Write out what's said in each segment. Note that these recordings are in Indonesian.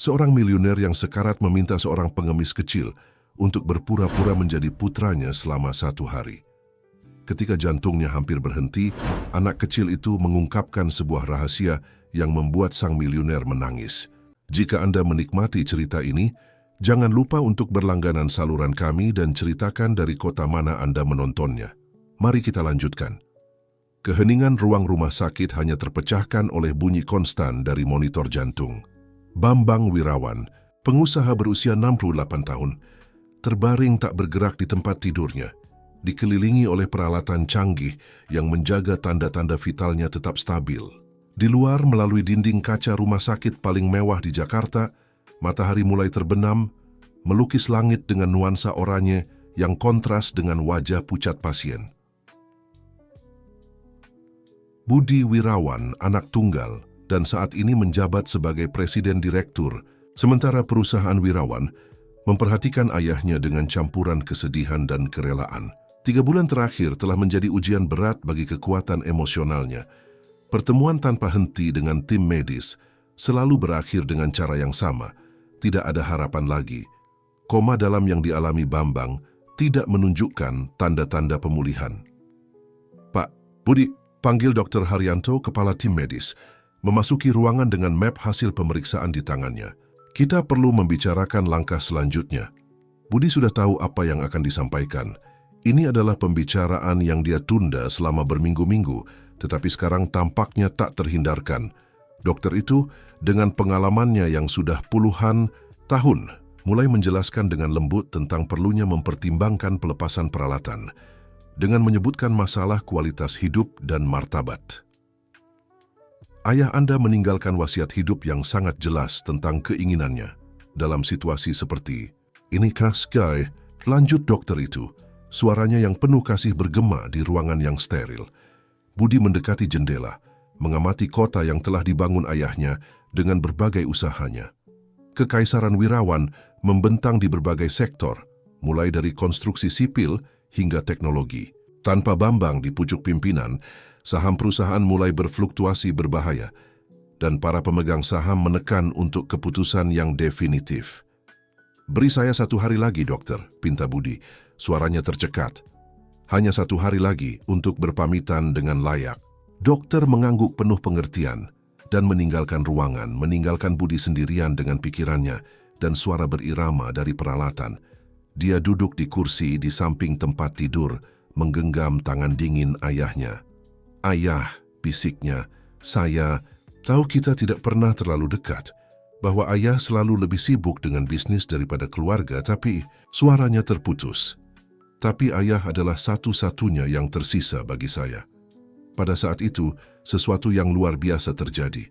Seorang miliuner yang sekarat meminta seorang pengemis kecil untuk berpura-pura menjadi putranya selama 1 hari. Ketika jantungnya hampir berhenti, anak kecil itu mengungkapkan sebuah rahasia yang membuat sang miliuner menangis. Jika Anda menikmati cerita ini, jangan lupa untuk berlangganan saluran kami dan ceritakan dari kota mana Anda menontonnya. Mari kita lanjutkan. Keheningan ruang rumah sakit hanya terpecahkan oleh bunyi konstan dari monitor jantung. Bambang Wirawan, pengusaha berusia 68 tahun, terbaring tak bergerak di tempat tidurnya, dikelilingi oleh peralatan canggih yang menjaga tanda-tanda vitalnya tetap stabil. Di luar, melalui dinding kaca rumah sakit paling mewah di Jakarta, matahari mulai terbenam, melukis langit dengan nuansa oranye yang kontras dengan wajah pucat pasien. Budi Wirawan, anak tunggal, dan saat ini menjabat sebagai presiden direktur, sementara perusahaan Wirawan memperhatikan ayahnya dengan campuran kesedihan dan kerelaan. 3 bulan terakhir telah menjadi ujian berat bagi kekuatan emosionalnya. Pertemuan tanpa henti dengan tim medis selalu berakhir dengan cara yang sama. Tidak ada harapan lagi. Koma dalam yang dialami Bambang tidak menunjukkan tanda-tanda pemulihan. Pak Budi, panggil Dr. Haryanto, kepala tim medis, memasuki ruangan dengan map hasil pemeriksaan di tangannya. Kita perlu membicarakan langkah selanjutnya. Budi sudah tahu apa yang akan disampaikan. Ini adalah pembicaraan yang dia tunda selama berminggu-minggu, tetapi sekarang tampaknya tak terhindarkan. Dokter itu, dengan pengalamannya yang sudah puluhan tahun, mulai menjelaskan dengan lembut tentang perlunya mempertimbangkan pelepasan peralatan, dengan menyebutkan masalah kualitas hidup dan martabat. Ayah Anda meninggalkan wasiat hidup yang sangat jelas tentang keinginannya. Dalam situasi seperti ini, Sky, lanjut dokter itu. Suaranya yang penuh kasih bergema di ruangan yang steril. Budi mendekati jendela, mengamati kota yang telah dibangun ayahnya dengan berbagai usahanya. Kekaisaran Wirawan membentang di berbagai sektor, mulai dari konstruksi sipil hingga teknologi. Tanpa Bambang di pucuk pimpinan, saham perusahaan mulai berfluktuasi berbahaya, dan para pemegang saham menekan untuk keputusan yang definitif. Beri saya 1 hari lagi, dokter, pinta Budi. Suaranya tercekat. Hanya 1 hari lagi untuk berpamitan dengan layak. Dokter mengangguk penuh pengertian dan meninggalkan ruangan, meninggalkan Budi sendirian dengan pikirannya dan suara berirama dari peralatan. Dia duduk di kursi di samping tempat tidur, menggenggam tangan dingin ayahnya. Ayah, bisiknya, saya tahu kita tidak pernah terlalu dekat, bahwa ayah selalu lebih sibuk dengan bisnis daripada keluarga, tapi suaranya terputus. Tapi ayah adalah satu-satunya yang tersisa bagi saya. Pada saat itu, sesuatu yang luar biasa terjadi.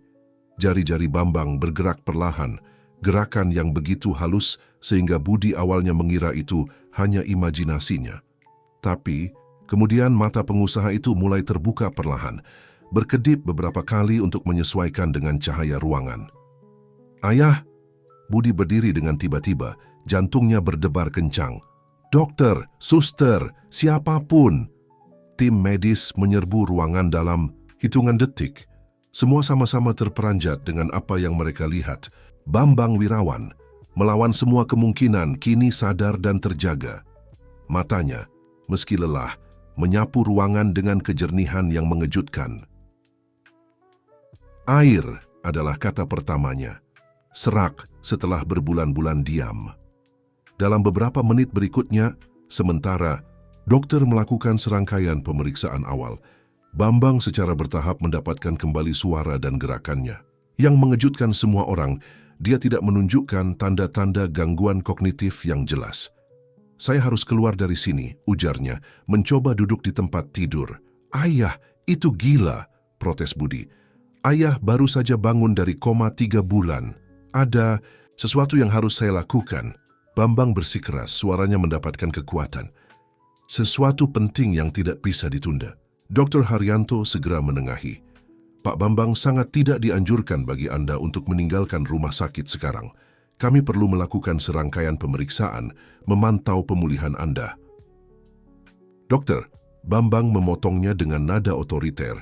Jari-jari Bambang bergerak perlahan, gerakan yang begitu halus sehingga Budi awalnya mengira itu hanya imajinasinya. Tapi kemudian mata pengusaha itu mulai terbuka perlahan, berkedip beberapa kali untuk menyesuaikan dengan cahaya ruangan. Ayah! Budi berdiri dengan tiba-tiba, jantungnya berdebar kencang. Dokter, suster, siapapun! Tim medis menyerbu ruangan dalam hitungan detik. Semua sama-sama terperanjat dengan apa yang mereka lihat. Bambang Wirawan, melawan semua kemungkinan, kini sadar dan terjaga. Matanya, meski lelah, menyapu ruangan dengan kejernihan yang mengejutkan. Air adalah kata pertamanya. Serak setelah berbulan-bulan diam. Dalam beberapa menit berikutnya, sementara dokter melakukan serangkaian pemeriksaan awal, Bambang secara bertahap mendapatkan kembali suara dan gerakannya. Yang mengejutkan semua orang, dia tidak menunjukkan tanda-tanda gangguan kognitif yang jelas. Saya harus keluar dari sini, ujarnya, mencoba duduk di tempat tidur. Ayah, itu gila, protes Budi. Ayah baru saja bangun dari koma 3 bulan. Ada sesuatu yang harus saya lakukan. Bambang bersikeras, suaranya mendapatkan kekuatan. Sesuatu penting yang tidak bisa ditunda. Dr. Haryanto segera menengahi. Pak Bambang, sangat tidak dianjurkan bagi Anda untuk meninggalkan rumah sakit sekarang. Kami perlu melakukan serangkaian pemeriksaan, memantau pemulihan Anda. Dokter, Bambang memotongnya dengan nada otoriter,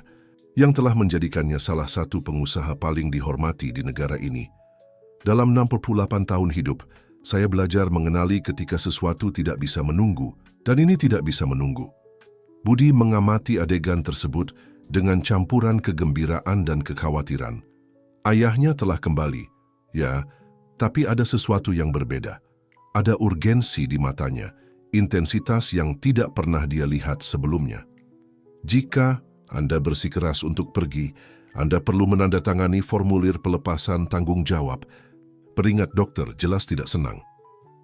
yang telah menjadikannya salah satu pengusaha paling dihormati di negara ini. Dalam 68 tahun hidup, saya belajar mengenali ketika sesuatu tidak bisa menunggu, dan ini tidak bisa menunggu. Budi mengamati adegan tersebut dengan campuran kegembiraan dan kekhawatiran. Ayahnya telah kembali, ya, tapi ada sesuatu yang berbeda. Ada urgensi di matanya, intensitas yang tidak pernah dia lihat sebelumnya. Jika Anda bersikeras untuk pergi, Anda perlu menandatangani formulir pelepasan tanggung jawab. Peringat dokter jelas tidak senang.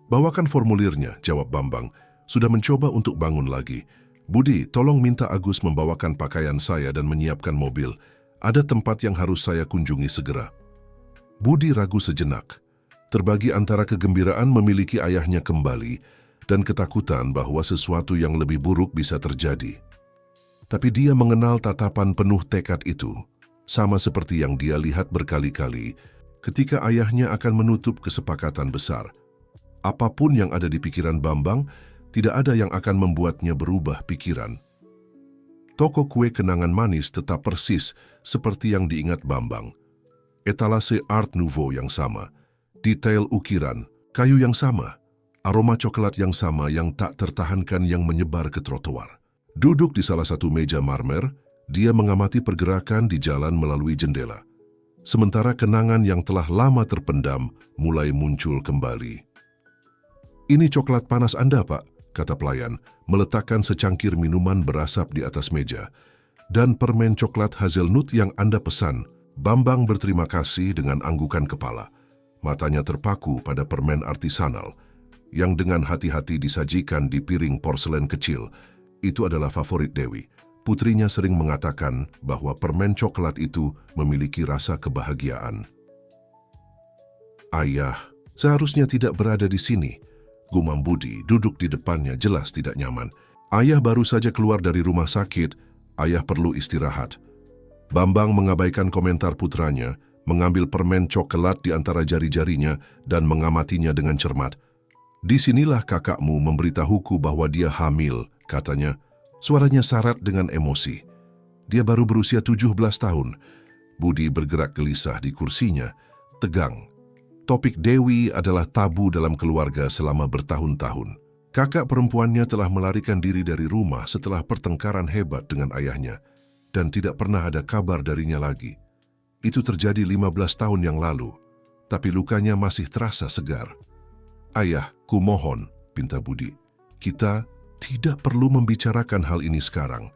Bawakan formulirnya, jawab Bambang. Sudah mencoba untuk bangun lagi. Budi, tolong minta Agus membawakan pakaian saya dan menyiapkan mobil. Ada tempat yang harus saya kunjungi segera. Budi ragu sejenak. Terbagi antara kegembiraan memiliki ayahnya kembali dan ketakutan bahwa sesuatu yang lebih buruk bisa terjadi. Tapi dia mengenal tatapan penuh tekad itu, sama seperti yang dia lihat berkali-kali ketika ayahnya akan menutup kesepakatan besar. Apapun yang ada di pikiran Bambang, tidak ada yang akan membuatnya berubah pikiran. Toko kue kenangan manis tetap persis seperti yang diingat Bambang. Etalase Art Nouveau yang sama, detail ukiran, kayu yang sama, aroma coklat yang sama yang tak tertahankan yang menyebar ke trotoar. Duduk di salah satu meja marmer, dia mengamati pergerakan di jalan melalui jendela. Sementara kenangan yang telah lama terpendam mulai muncul kembali. "Ini coklat panas Anda, Pak," kata pelayan, meletakkan secangkir minuman berasap di atas meja. "Dan permen coklat hazelnut yang Anda pesan." Bambang berterima kasih dengan anggukan kepala. Matanya terpaku pada permen artisanal yang dengan hati-hati disajikan di piring porselen kecil. Itu adalah favorit Dewi. Putrinya sering mengatakan bahwa permen coklat itu memiliki rasa kebahagiaan. "Ayah, seharusnya tidak berada di sini," gumam Budi, duduk di depannya jelas tidak nyaman. "Ayah baru saja keluar dari rumah sakit, ayah perlu istirahat." Bambang mengabaikan komentar putranya, mengambil permen coklat di antara jari-jarinya dan mengamatinya dengan cermat. "Disinilah kakakmu memberitahuku bahwa dia hamil," katanya. Suaranya syarat dengan emosi. Dia baru berusia 17 tahun. Budi bergerak gelisah di kursinya, tegang. Topik Dewi adalah tabu dalam keluarga selama bertahun-tahun. Kakak perempuannya telah melarikan diri dari rumah setelah pertengkaran hebat dengan ayahnya, dan tidak pernah ada kabar darinya lagi. Itu terjadi 15 tahun yang lalu, tapi lukanya masih terasa segar. "Ayah, kumohon," pinta Budi. "Kita tidak perlu membicarakan hal ini sekarang."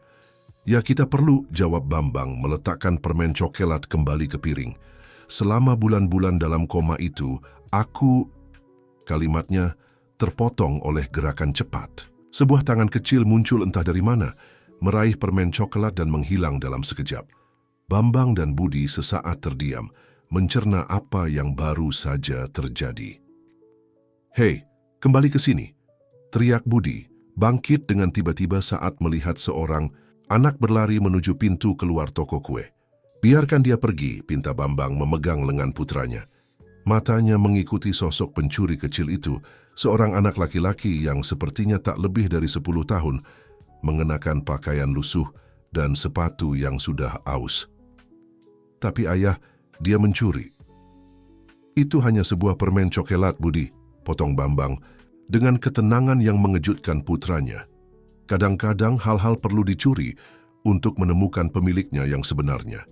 "Ya, kita perlu," jawab Bambang meletakkan permen coklat kembali ke piring. "Selama bulan-bulan dalam koma itu, aku..." Kalimatnya terpotong oleh gerakan cepat. Sebuah tangan kecil muncul entah dari mana, meraih permen coklat dan menghilang dalam sekejap. Bambang dan Budi sesaat terdiam, mencerna apa yang baru saja terjadi. "Hei, kembali ke sini," teriak Budi, bangkit dengan tiba-tiba saat melihat seorang anak berlari menuju pintu keluar toko kue. "Biarkan dia pergi," pinta Bambang memegang lengan putranya. Matanya mengikuti sosok pencuri kecil itu, seorang anak laki-laki yang sepertinya tak lebih dari 10 tahun, mengenakan pakaian lusuh dan sepatu yang sudah aus. "Tapi ayah, dia mencuri." "Itu hanya sebuah permen coklat, Budi," potong Bambang, dengan ketenangan yang mengejutkan putranya. Kadang-kadang hal-hal perlu dicuri untuk menemukan pemiliknya yang sebenarnya.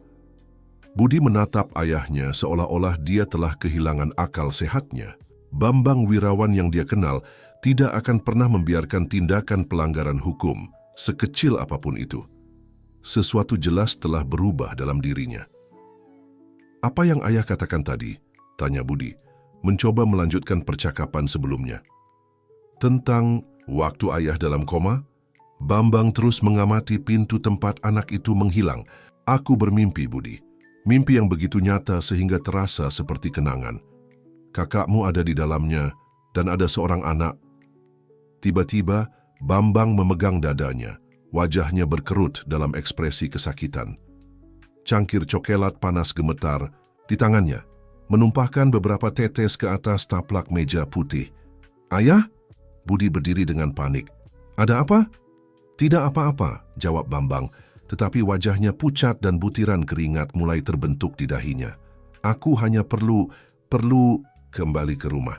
Budi menatap ayahnya seolah-olah dia telah kehilangan akal sehatnya. Bambang Wirawan yang dia kenal tidak akan pernah membiarkan tindakan pelanggaran hukum, sekecil apapun itu. Sesuatu jelas telah berubah dalam dirinya. "Apa yang ayah katakan tadi?" tanya Budi, mencoba melanjutkan percakapan sebelumnya. "Tentang waktu ayah dalam koma?" Bambang terus mengamati pintu tempat anak itu menghilang. "Aku bermimpi, Budi. Mimpi yang begitu nyata sehingga terasa seperti kenangan. Kakakmu ada di dalamnya dan ada seorang anak." Tiba-tiba, Bambang memegang dadanya. Wajahnya berkerut dalam ekspresi kesakitan. Cangkir coklat panas gemetar di tangannya, menumpahkan beberapa tetes ke atas taplak meja putih. "Ayah?" Budi berdiri dengan panik. "Ada apa?" "Tidak apa-apa," jawab Bambang, tetapi wajahnya pucat dan butiran keringat mulai terbentuk di dahinya. "Aku hanya perlu..." perlu kembali ke rumah.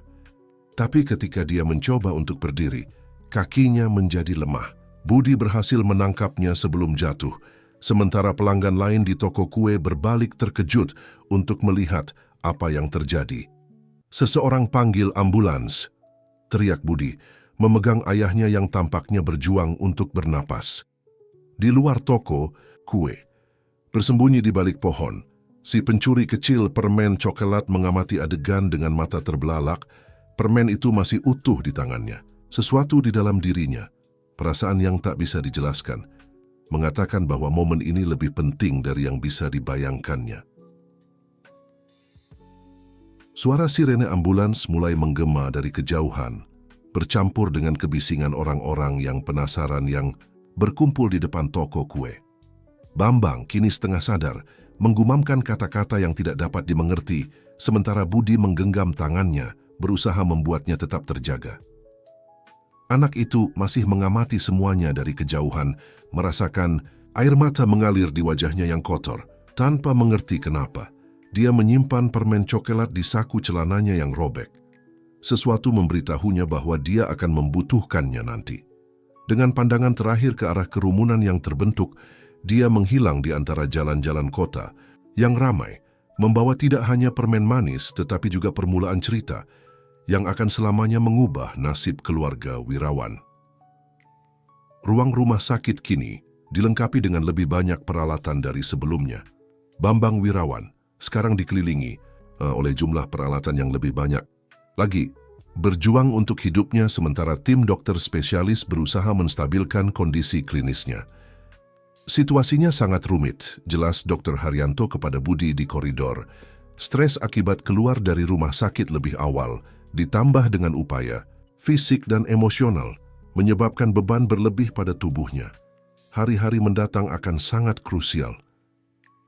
Tapi ketika dia mencoba untuk berdiri, kakinya menjadi lemah. Budi berhasil menangkapnya sebelum jatuh, sementara pelanggan lain di toko kue berbalik terkejut untuk melihat apa yang terjadi. "Seseorang panggil ambulans," teriak Budi, memegang ayahnya yang tampaknya berjuang untuk bernapas. Di luar toko kue, bersembunyi di balik pohon, si pencuri kecil permen coklat mengamati adegan dengan mata terbelalak. Permen itu masih utuh di tangannya. Sesuatu di dalam dirinya, perasaan yang tak bisa dijelaskan, mengatakan bahwa momen ini lebih penting dari yang bisa dibayangkannya. Suara sirene ambulans mulai menggema dari kejauhan, bercampur dengan kebisingan orang-orang yang penasaran yang berkumpul di depan toko kue. Bambang, kini setengah sadar, menggumamkan kata-kata yang tidak dapat dimengerti, sementara Budi menggenggam tangannya, berusaha membuatnya tetap terjaga. Anak itu masih mengamati semuanya dari kejauhan, merasakan air mata mengalir di wajahnya yang kotor. Tanpa mengerti kenapa, dia menyimpan permen coklat di saku celananya yang robek. Sesuatu memberitahunya bahwa dia akan membutuhkannya nanti. Dengan pandangan terakhir ke arah kerumunan yang terbentuk, dia menghilang di antara jalan-jalan kota yang ramai, membawa tidak hanya permen manis tetapi juga permulaan cerita yang akan selamanya mengubah nasib keluarga Wirawan. Ruang rumah sakit kini dilengkapi dengan lebih banyak peralatan dari sebelumnya. Bambang Wirawan sekarang dikelilingi oleh jumlah peralatan yang lebih banyak lagi, berjuang untuk hidupnya sementara tim dokter spesialis berusaha menstabilkan kondisi klinisnya. Situasinya sangat rumit, jelas Dr. Haryanto kepada Budi di koridor. Stres akibat keluar dari rumah sakit lebih awal, ditambah dengan upaya fisik dan emosional, menyebabkan beban berlebih pada tubuhnya. Hari-hari mendatang akan sangat krusial.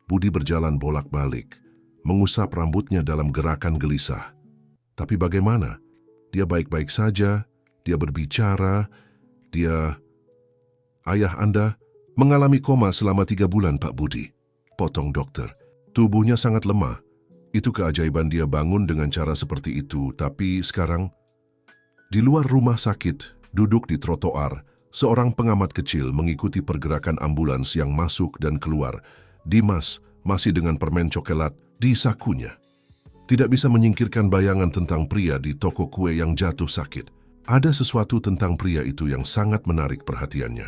Budi berjalan bolak-balik, mengusap rambutnya dalam gerakan gelisah. Tapi bagaimana? Dia baik-baik saja, dia berbicara, "Ayah Anda mengalami koma selama 3 bulan, Pak Budi," potong dokter. "Tubuhnya sangat lemah. Itu keajaiban dia bangun dengan cara seperti itu, tapi sekarang..." Di luar rumah sakit, duduk di trotoar, seorang pengamat kecil mengikuti pergerakan ambulans yang masuk dan keluar. Dimas masih dengan permen coklat di sakunya. Tidak bisa menyingkirkan bayangan tentang pria di toko kue yang jatuh sakit. Ada sesuatu tentang pria itu yang sangat menarik perhatiannya.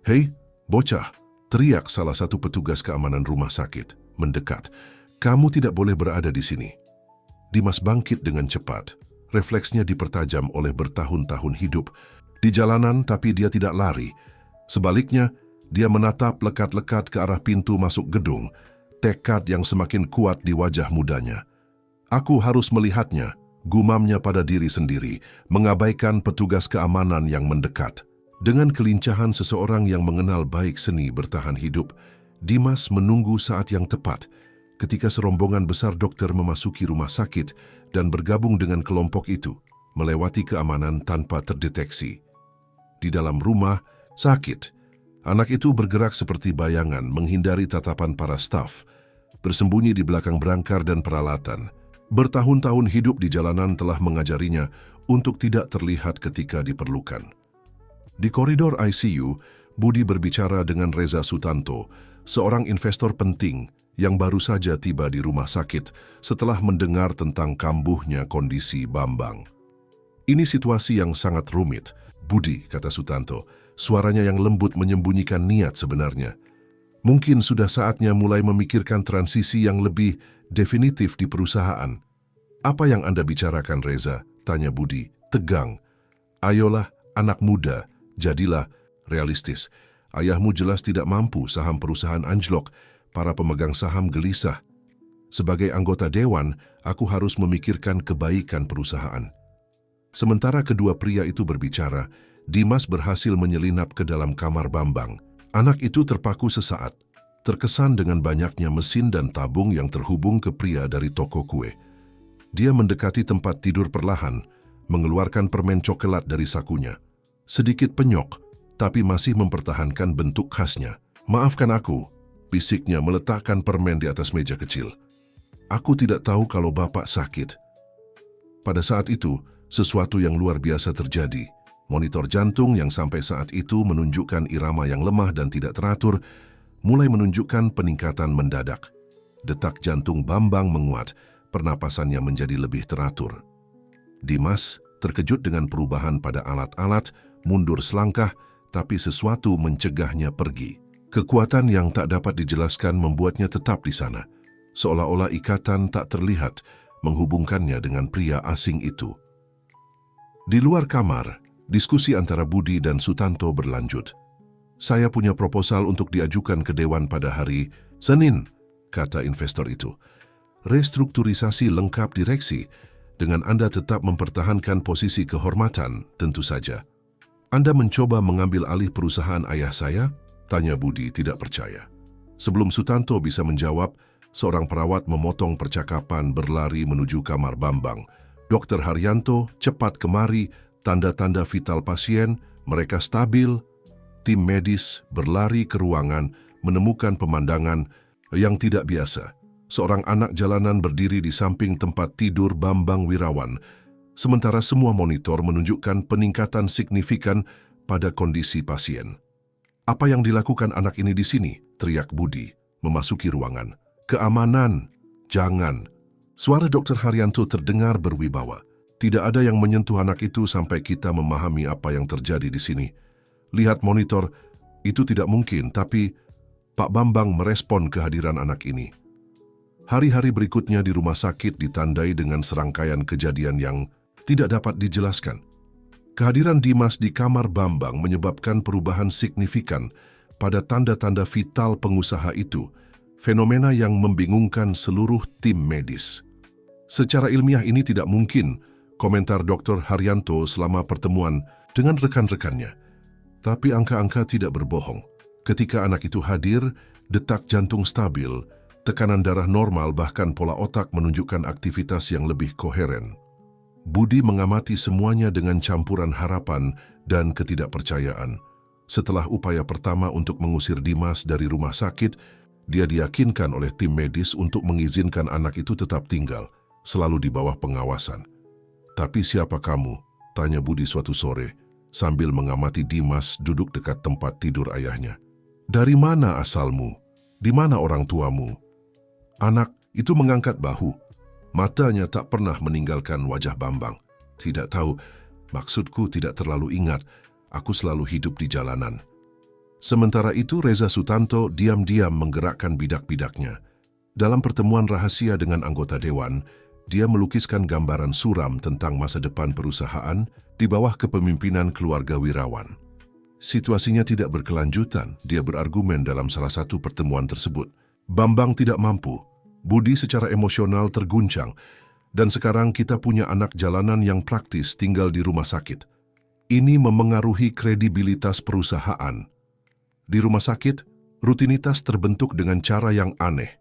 "Hei, bocah!" teriak salah satu petugas keamanan rumah sakit, mendekat. "Kamu tidak boleh berada di sini." Dimas bangkit dengan cepat. Refleksnya dipertajam oleh bertahun-tahun hidup di jalanan, tapi dia tidak lari. Sebaliknya, dia menatap lekat-lekat ke arah pintu masuk gedung, tekad yang semakin kuat di wajah mudanya. "Aku harus melihatnya," gumamnya pada diri sendiri, mengabaikan petugas keamanan yang mendekat. Dengan kelincahan seseorang yang mengenal baik seni bertahan hidup, Dimas menunggu saat yang tepat ketika serombongan besar dokter memasuki rumah sakit dan bergabung dengan kelompok itu, melewati keamanan tanpa terdeteksi. Di dalam rumah sakit, anak itu bergerak seperti bayangan menghindari tatapan para staf, bersembunyi di belakang berangkar dan peralatan. Bertahun-tahun hidup di jalanan telah mengajarinya untuk tidak terlihat ketika diperlukan. Di koridor ICU, Budi berbicara dengan Reza Sutanto, seorang investor penting yang baru saja tiba di rumah sakit setelah mendengar tentang kambuhnya kondisi Bambang. "Ini situasi yang sangat rumit, Budi," kata Sutanto. Suaranya yang lembut menyembunyikan niat sebenarnya. "Mungkin sudah saatnya mulai memikirkan transisi yang lebih definitif di perusahaan." "Apa yang Anda bicarakan, Reza?" tanya Budi, tegang. "Ayolah, anak muda, jadilah realistis. Ayahmu jelas tidak mampu, saham perusahaan anjlok, para pemegang saham gelisah. Sebagai anggota dewan, aku harus memikirkan kebaikan perusahaan." Sementara kedua pria itu berbicara, Dimas berhasil menyelinap ke dalam kamar Bambang. Anak itu terpaku sesaat, terkesan dengan banyaknya mesin dan tabung yang terhubung ke pria dari toko kue. Dia mendekati tempat tidur perlahan, mengeluarkan permen coklat dari sakunya. Sedikit penyok, tapi masih mempertahankan bentuk khasnya. "Maafkan aku," bisiknya meletakkan permen di atas meja kecil. Aku tidak tahu kalau Bapak sakit." Pada saat itu, sesuatu yang luar biasa terjadi. Monitor jantung yang sampai saat itu menunjukkan irama yang lemah dan tidak teratur, mulai menunjukkan peningkatan mendadak. Detak jantung Bambang menguat, pernapasannya menjadi lebih teratur. Dimas terkejut dengan perubahan pada alat-alat, mundur selangkah, tapi sesuatu mencegahnya pergi. Kekuatan yang tak dapat dijelaskan membuatnya tetap di sana, seolah-olah ikatan tak terlihat menghubungkannya dengan pria asing itu. Di luar kamar, diskusi antara Budi dan Sutanto berlanjut. "Saya punya proposal untuk diajukan ke Dewan pada hari Senin," kata investor itu. "Restrukturisasi lengkap direksi, dengan Anda tetap mempertahankan posisi kehormatan, tentu saja." "Anda mencoba mengambil alih perusahaan ayah saya?" tanya Budi tidak percaya. Sebelum Sutanto bisa menjawab, seorang perawat memotong percakapan berlari menuju kamar Bambang. "Dokter Haryanto, cepat kemari, tanda-tanda vital pasien, mereka stabil." Tim medis berlari ke ruangan, menemukan pemandangan yang tidak biasa. Seorang anak jalanan berdiri di samping tempat tidur Bambang Wirawan, sementara semua monitor menunjukkan peningkatan signifikan pada kondisi pasien. "Apa yang dilakukan anak ini di sini?" teriak Budi, memasuki ruangan. "Keamanan, jangan." Suara Dr. Haryanto terdengar berwibawa. "Tidak ada yang menyentuh anak itu sampai kita memahami apa yang terjadi di sini. Lihat monitor, itu tidak mungkin, tapi..." Pak Bambang merespon kehadiran anak ini. Hari-hari berikutnya di rumah sakit ditandai dengan serangkaian kejadian yang tidak dapat dijelaskan. Kehadiran Dimas di kamar Bambang menyebabkan perubahan signifikan pada tanda-tanda vital pengusaha itu, fenomena yang membingungkan seluruh tim medis. "Secara ilmiah ini tidak mungkin," komentar Dr. Haryanto selama pertemuan dengan rekan-rekannya. Tapi angka-angka tidak berbohong. Ketika anak itu hadir, detak jantung stabil, tekanan darah normal, bahkan pola otak menunjukkan aktivitas yang lebih koheren. Budi mengamati semuanya dengan campuran harapan dan ketidakpercayaan. Setelah upaya pertama untuk mengusir Dimas dari rumah sakit, dia diyakinkan oleh tim medis untuk mengizinkan anak itu tetap tinggal, selalu di bawah pengawasan. "Tapi siapa kamu?" tanya Budi suatu sore, sambil mengamati Dimas duduk dekat tempat tidur ayahnya. "Dari mana asalmu? Di mana orang tuamu?" Anak itu mengangkat bahu. Matanya tak pernah meninggalkan wajah Bambang. "Tidak tahu, maksudku tidak terlalu ingat. Aku selalu hidup di jalanan." Sementara itu Reza Sutanto diam-diam menggerakkan bidak-bidaknya. Dalam pertemuan rahasia dengan anggota dewan, dia melukiskan gambaran suram tentang masa depan perusahaan di bawah kepemimpinan keluarga Wirawan. Situasinya tidak berkelanjutan, dia berargumen dalam salah satu pertemuan tersebut. "Bambang tidak mampu. Budi secara emosional terguncang, dan sekarang kita punya anak jalanan yang praktis tinggal di rumah sakit. Ini memengaruhi kredibilitas perusahaan." Di rumah sakit, rutinitas terbentuk dengan cara yang aneh.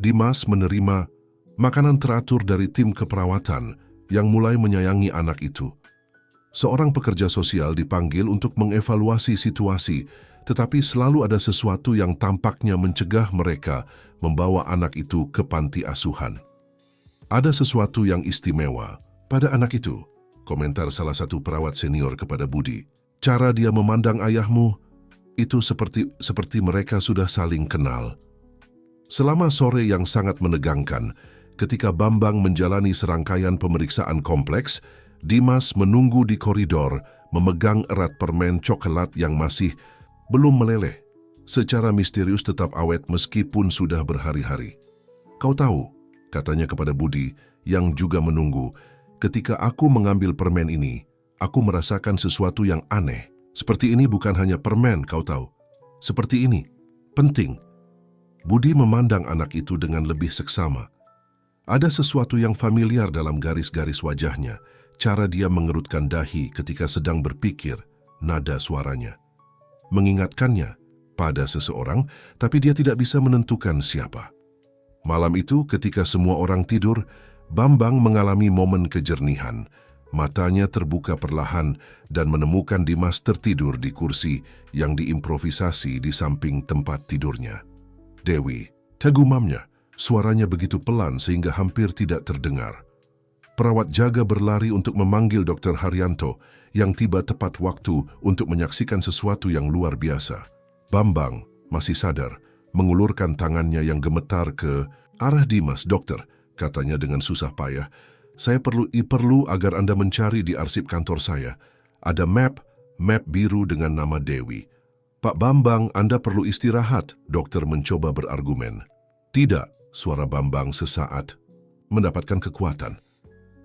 Dimas menerima makanan teratur dari tim keperawatan yang mulai menyayangi anak itu. Seorang pekerja sosial dipanggil untuk mengevaluasi situasi, tetapi selalu ada sesuatu yang tampaknya mencegah mereka membawa anak itu ke panti asuhan. "Ada sesuatu yang istimewa pada anak itu," komentar salah satu perawat senior kepada Budi. "Cara dia memandang ayahmu, itu seperti mereka sudah saling kenal." Selama sore yang sangat menegangkan, ketika Bambang menjalani serangkaian pemeriksaan kompleks, Dimas menunggu di koridor, memegang erat permen coklat yang masih belum meleleh. Secara misterius tetap awet meskipun sudah berhari-hari. "Kau tahu," katanya kepada Budi yang juga menunggu, "ketika aku mengambil permen ini, aku merasakan sesuatu yang aneh. Seperti ini bukan hanya permen, kau tahu. Seperti ini, penting." Budi memandang anak itu dengan lebih seksama. Ada sesuatu yang familiar dalam garis-garis wajahnya, cara dia mengerutkan dahi ketika sedang berpikir, nada suaranya. Mengingatkannya pada seseorang, tapi dia tidak bisa menentukan siapa. Malam itu, ketika semua orang tidur, Bambang mengalami momen kejernihan. Matanya terbuka perlahan dan menemukan Dimas tertidur di kursi yang diimprovisasi di samping tempat tidurnya. "Dewi," gumamnya, Suaranya begitu pelan sehingga hampir tidak terdengar. Perawat jaga berlari untuk memanggil Dr. Haryanto yang tiba tepat waktu untuk menyaksikan sesuatu yang luar biasa. Bambang masih sadar, mengulurkan tangannya yang gemetar ke arah Dimas. "Dokter," katanya dengan susah payah, "saya perlu agar Anda mencari di arsip kantor saya. Ada map biru dengan nama Dewi." "Pak Bambang, Anda perlu istirahat," dokter mencoba berargumen. "Tidak," suara Bambang sesaat mendapatkan kekuatan.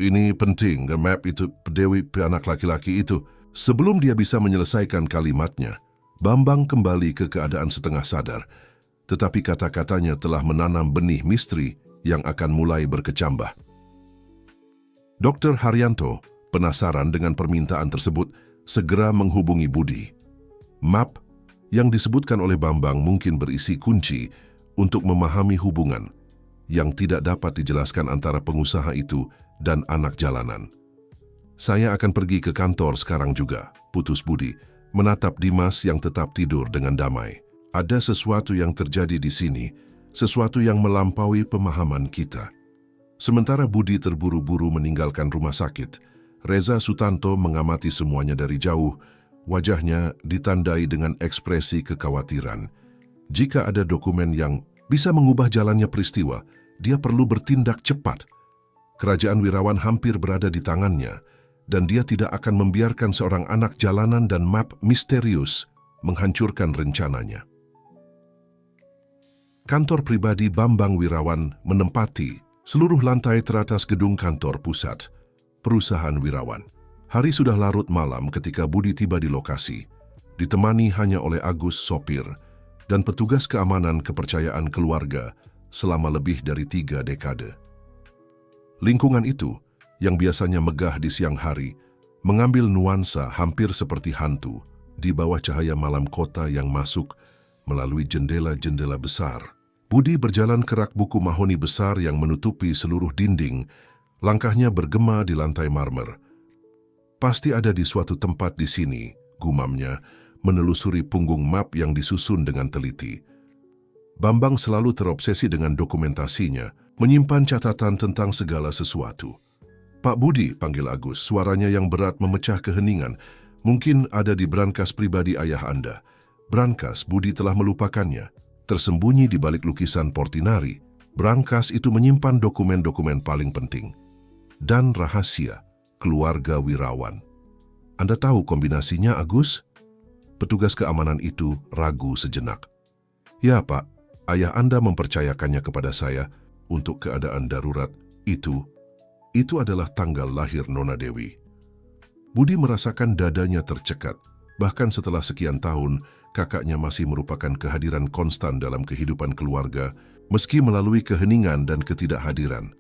"Ini penting, map itu Dewi, anak laki-laki itu." Sebelum dia bisa menyelesaikan kalimatnya, Bambang kembali ke keadaan setengah sadar, tetapi kata-katanya telah menanam benih misteri yang akan mulai berkecambah. Dr. Haryanto, penasaran dengan permintaan tersebut, segera menghubungi Budi. Map yang disebutkan oleh Bambang mungkin berisi kunci untuk memahami hubungan yang tidak dapat dijelaskan antara pengusaha itu dan anak jalanan. "Saya akan pergi ke kantor sekarang juga," putus Budi, menatap Dimas yang tetap tidur dengan damai. "Ada sesuatu yang terjadi di sini, sesuatu yang melampaui pemahaman kita." Sementara Budi terburu-buru meninggalkan rumah sakit, Reza Sutanto mengamati semuanya dari jauh. Wajahnya ditandai dengan ekspresi kekhawatiran. Jika ada dokumen yang bisa mengubah jalannya peristiwa, dia perlu bertindak cepat. Kerajaan Wirawan hampir berada di tangannya, dan dia tidak akan membiarkan seorang anak jalanan dan map misterius menghancurkan rencananya. Kantor pribadi Bambang Wirawan menempati seluruh lantai teratas gedung kantor pusat perusahaan Wirawan. Hari sudah larut malam ketika Budi tiba di lokasi, ditemani hanya oleh Agus, sopir, dan petugas keamanan kepercayaan keluarga selama lebih dari 3 dekade. Lingkungan itu, yang biasanya megah di siang hari, mengambil nuansa hampir seperti hantu di bawah cahaya malam kota yang masuk melalui jendela-jendela besar. Budi berjalan ke rak buku mahoni besar yang menutupi seluruh dinding, langkahnya bergema di lantai marmer. "Pasti ada di suatu tempat di sini," gumamnya, menelusuri punggung map yang disusun dengan teliti. Bambang selalu terobsesi dengan dokumentasinya, menyimpan catatan tentang segala sesuatu. "Pak Budi," panggil Agus, suaranya yang berat memecah keheningan. "Mungkin ada di brankas pribadi ayah Anda." Brankas, Budi telah melupakannya. Tersembunyi di balik lukisan Portinari, brankas itu menyimpan dokumen-dokumen paling penting dan rahasia keluarga Wirawan. "Anda tahu kombinasinya, Agus?" Petugas keamanan itu ragu sejenak. "Ya, Pak. Ayah Anda mempercayakannya kepada saya untuk keadaan darurat itu. Itu adalah tanggal lahir Nona Dewi." Budi merasakan dadanya tercekat. Bahkan setelah sekian tahun, kakaknya masih merupakan kehadiran konstan dalam kehidupan keluarga, meski melalui keheningan dan ketidakhadiran.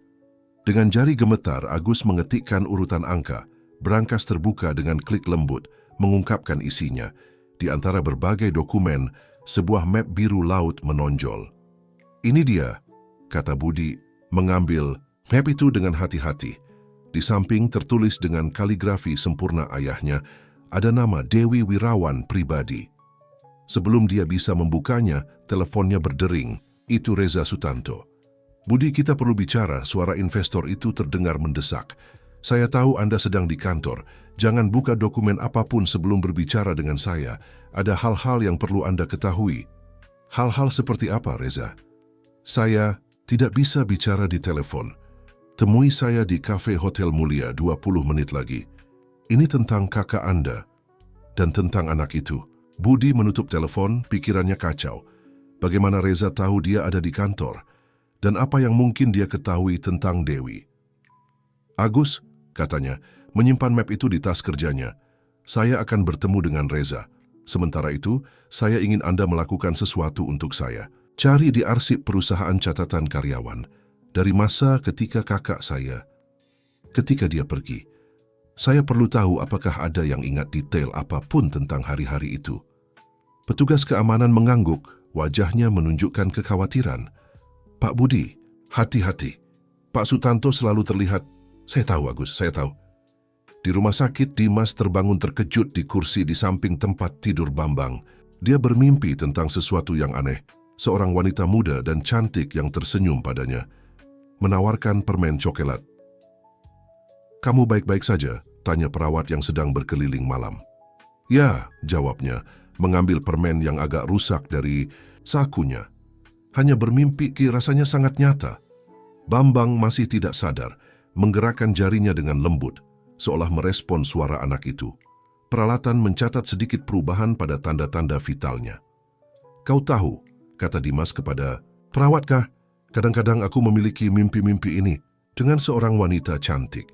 Dengan jari gemetar, Agus mengetikkan urutan angka. Brankas terbuka dengan klik lembut, mengungkapkan isinya. Di antara berbagai dokumen, sebuah map biru laut menonjol. "Ini dia," kata Budi, mengambil map itu dengan hati-hati. Di samping tertulis dengan kaligrafi sempurna ayahnya, ada nama Dewi Wirawan pribadi. Sebelum dia bisa membukanya, teleponnya berdering. Itu Reza Sutanto. "Budi, kita perlu bicara," suara investor itu terdengar mendesak. "Saya tahu Anda sedang di kantor. Jangan buka dokumen apapun sebelum berbicara dengan saya. Ada hal-hal yang perlu Anda ketahui." "Hal-hal seperti apa, Reza?" "Saya tidak bisa bicara di telepon. Temui saya di kafe Hotel Mulia 20 menit lagi. Ini tentang kakak Anda dan tentang anak itu." Budi menutup telepon, pikirannya kacau. Bagaimana Reza tahu dia ada di kantor? Dan apa yang mungkin dia ketahui tentang Dewi? "Agus," katanya, menyimpan map itu di tas kerjanya. "Saya akan bertemu dengan Reza. Sementara itu, saya ingin Anda melakukan sesuatu untuk saya. Cari di arsip perusahaan catatan karyawan. Dari masa ketika kakak saya, ketika dia pergi. Saya perlu tahu apakah ada yang ingat detail apapun tentang hari-hari itu." Petugas keamanan mengangguk, wajahnya menunjukkan kekhawatiran. "Pak Budi, hati-hati. Pak Sutanto selalu terlihat..." "Saya tahu, Agus, saya tahu." Di rumah sakit, Dimas terbangun terkejut di kursi di samping tempat tidur Bambang. Dia bermimpi tentang sesuatu yang aneh. seorang wanita muda dan cantik yang tersenyum padanya, menawarkan permen coklat. "Kamu baik-baik saja?" tanya perawat yang sedang berkeliling malam. "Ya," jawabnya, mengambil permen yang agak rusak dari sakunya. "Hanya bermimpi Ki, rasanya sangat nyata." Bambang masih tidak sadar, menggerakkan jarinya dengan lembut, seolah merespon suara anak itu. Peralatan mencatat sedikit perubahan pada tanda-tanda vitalnya. "Kau tahu," kata Dimas kepada perawatkah, "kadang-kadang aku memiliki mimpi-mimpi ini dengan seorang wanita cantik.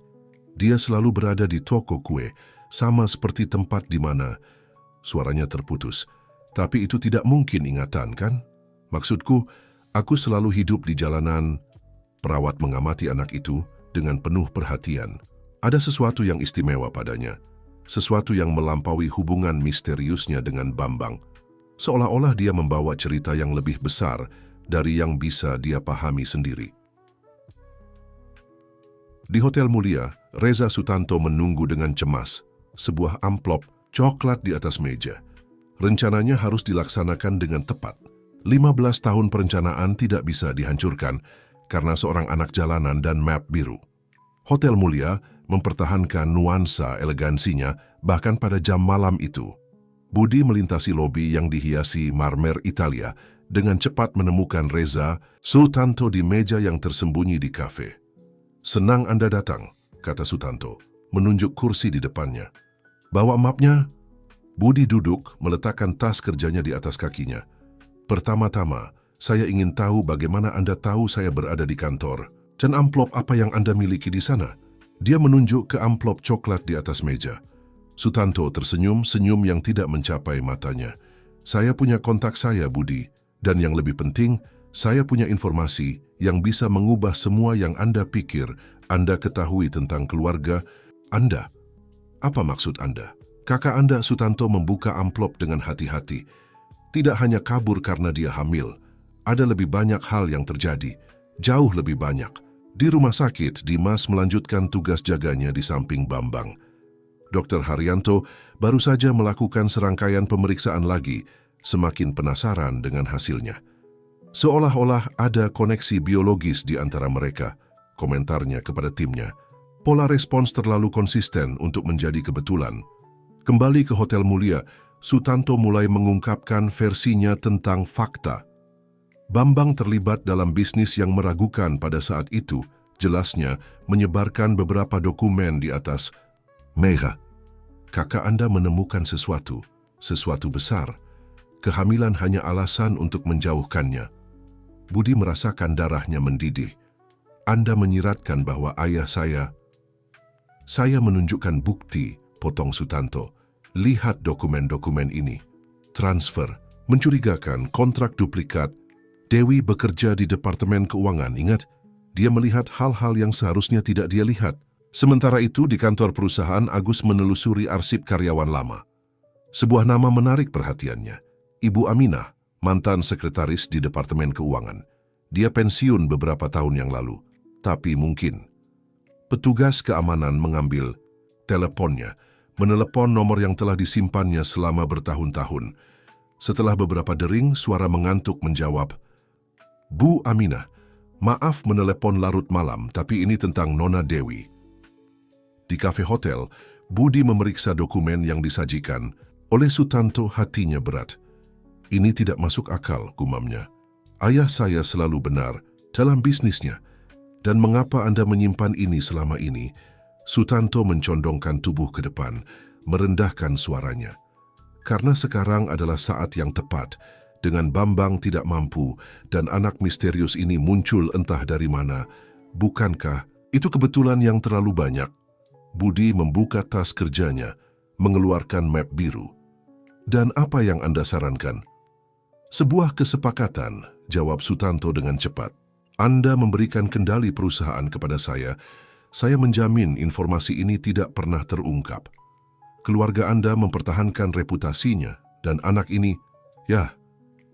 Dia selalu berada di toko kue, sama seperti tempat di mana..." Suaranya terputus. "Tapi itu tidak mungkin ingatan, kan? Maksudku, aku selalu hidup di jalanan." Perawat mengamati anak itu dengan penuh perhatian. Ada sesuatu yang istimewa padanya, sesuatu yang melampaui hubungan misteriusnya dengan Bambang. Seolah-olah dia membawa cerita yang lebih besar dari yang bisa dia pahami sendiri. Di Hotel Mulia, Reza Sutanto menunggu dengan cemas, sebuah amplop coklat di atas meja. Rencananya harus dilaksanakan dengan tepat. 15 tahun perencanaan tidak bisa dihancurkan karena seorang anak jalanan dan map biru. Hotel Mulia mempertahankan nuansa elegansinya bahkan pada jam malam itu. Budi melintasi lobi yang dihiasi marmer Italia dengan cepat menemukan Reza Sutanto di meja yang tersembunyi di kafe. "Senang Anda datang," kata Sutanto, menunjuk kursi di depannya. "Bawa mapnya?" Budi duduk, meletakkan tas kerjanya di atas kakinya. "Pertama-tama, saya ingin tahu bagaimana Anda tahu saya berada di kantor, dan amplop apa yang Anda miliki di sana." Dia menunjuk ke amplop coklat di atas meja. Sutanto tersenyum senyum yang tidak mencapai matanya. "Saya punya kontak saya, Budi, dan yang lebih penting, saya punya informasi yang bisa mengubah semua yang Anda pikir Anda ketahui tentang keluarga Anda." "Apa maksud Anda?" Kakak Anda, Sutanto, membuka amplop dengan hati-hati. "Tidak hanya kabur karena dia hamil. Ada lebih banyak hal yang terjadi, jauh lebih banyak." Di rumah sakit, Dimas melanjutkan tugas jaganya di samping Bambang. Dr. Haryanto baru saja melakukan serangkaian pemeriksaan lagi, semakin penasaran dengan hasilnya. "Seolah-olah ada koneksi biologis di antara mereka," komentarnya kepada timnya. "Pola respons terlalu konsisten untuk menjadi kebetulan." Kembali ke Hotel Mulia, Sutanto mulai mengungkapkan versinya tentang fakta. Bambang terlibat dalam bisnis yang meragukan pada saat itu, jelasnya menyebarkan beberapa dokumen di atas meja. "Kakak Anda menemukan sesuatu besar. Kehamilan hanya alasan untuk menjauhkannya." Budi merasakan darahnya mendidih. "Anda menyiratkan bahwa ayah saya..." "Saya menunjukkan bukti," potong Sutanto. "Lihat dokumen-dokumen ini. Transfer, mencurigakan, kontrak duplikat. Dewi bekerja di Departemen Keuangan, ingat? Dia melihat hal-hal yang seharusnya tidak dia lihat. Sementara itu, di kantor perusahaan, Agus menelusuri arsip karyawan lama. Sebuah nama menarik perhatiannya. Ibu Aminah, mantan sekretaris di Departemen Keuangan. Dia pensiun beberapa tahun yang lalu. Tapi mungkin. Petugas keamanan mengambil teleponnya, menelepon nomor yang telah disimpannya selama bertahun-tahun. Setelah beberapa dering, suara mengantuk menjawab, "Bu Aminah, maaf menelepon larut malam, tapi ini tentang Nona Dewi." Di kafe hotel, Budi memeriksa dokumen yang disajikan. Oleh Sutanto, hatinya berat. "Ini tidak masuk akal," gumamnya. "Ayah saya selalu benar dalam bisnisnya. Dan mengapa Anda menyimpan ini selama ini?" Sutanto mencondongkan tubuh ke depan, merendahkan suaranya. "Karena sekarang adalah saat yang tepat. Dengan Bambang tidak mampu dan anak misterius ini muncul entah dari mana. Bukankah itu kebetulan yang terlalu banyak?" Budi membuka tas kerjanya, mengeluarkan map biru. "Dan apa yang Anda sarankan?" "Sebuah kesepakatan," jawab Sutanto dengan cepat. "Anda memberikan kendali perusahaan kepada saya menjamin informasi ini tidak pernah terungkap. Keluarga Anda mempertahankan reputasinya dan anak ini, ya,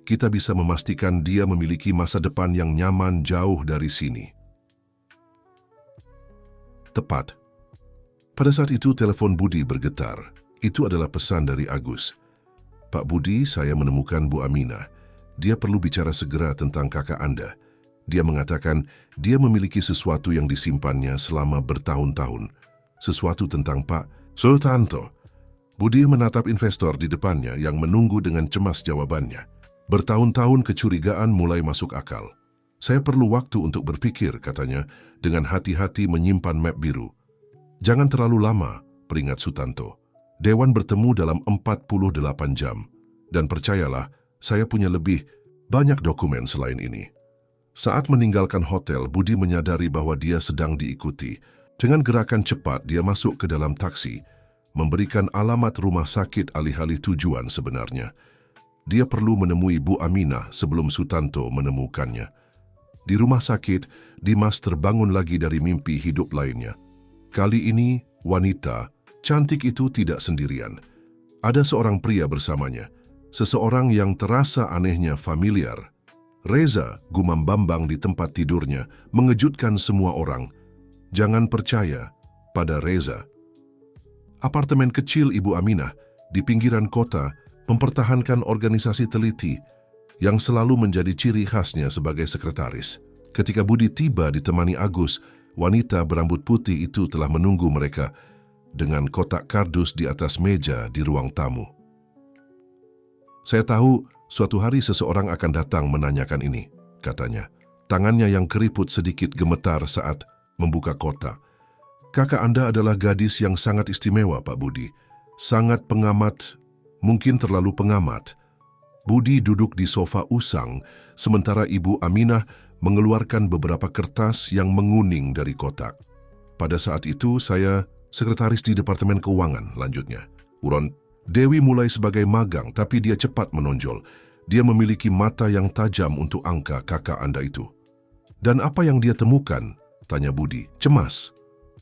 kita bisa memastikan dia memiliki masa depan yang nyaman jauh dari sini." Tepat. Pada saat itu telepon Budi bergetar. Itu adalah pesan dari Agus. "Pak Budi, saya menemukan Bu Aminah. dia perlu bicara segera tentang kakak Anda. Dia mengatakan dia memiliki sesuatu yang disimpannya selama bertahun-tahun. Sesuatu tentang Pak Sutanto. Budi menatap investor di depannya yang menunggu dengan cemas jawabannya. Bertahun-tahun kecurigaan mulai masuk akal. Saya perlu waktu untuk berpikir, katanya, dengan hati-hati menyimpan map biru. Jangan terlalu lama, peringat Sutanto. Dewan bertemu dalam 48 jam. Dan percayalah, saya punya lebih banyak dokumen selain ini. Saat meninggalkan hotel, Budi menyadari bahwa dia sedang diikuti. Dengan gerakan cepat, dia masuk ke dalam taksi, memberikan alamat rumah sakit alih-alih tujuan sebenarnya. Dia perlu menemui Bu Aminah sebelum Sutanto menemukannya. Di rumah sakit, Dimas terbangun lagi dari mimpi hidup lainnya. Kali ini, wanita cantik itu tidak sendirian. Ada seorang pria bersamanya, seseorang yang terasa anehnya familiar. Reza, gumam Bambang di tempat tidurnya, mengejutkan semua orang. Jangan percaya pada Reza. Apartemen kecil Ibu Aminah di pinggiran kota mempertahankan organisasi teliti yang selalu menjadi ciri khasnya sebagai sekretaris. Ketika Budi tiba ditemani Agus, wanita berambut putih itu telah menunggu mereka dengan kotak kardus di atas meja di ruang tamu. Saya tahu suatu hari seseorang akan datang menanyakan ini, katanya. Tangannya yang keriput sedikit gemetar saat membuka kotak. Kakak Anda adalah gadis yang sangat istimewa, Pak Budi. Sangat pengamat, mungkin terlalu pengamat. Budi duduk di sofa usang, sementara Ibu Aminah mengeluarkan beberapa kertas yang menguning dari kotak. Pada saat itu, saya sekretaris di Departemen Keuangan, lanjutnya. Uron, Dewi mulai sebagai magang, tapi dia cepat menonjol. Dia memiliki mata yang tajam untuk angka kakak Anda itu. Dan apa yang dia temukan? Tanya Budi, cemas.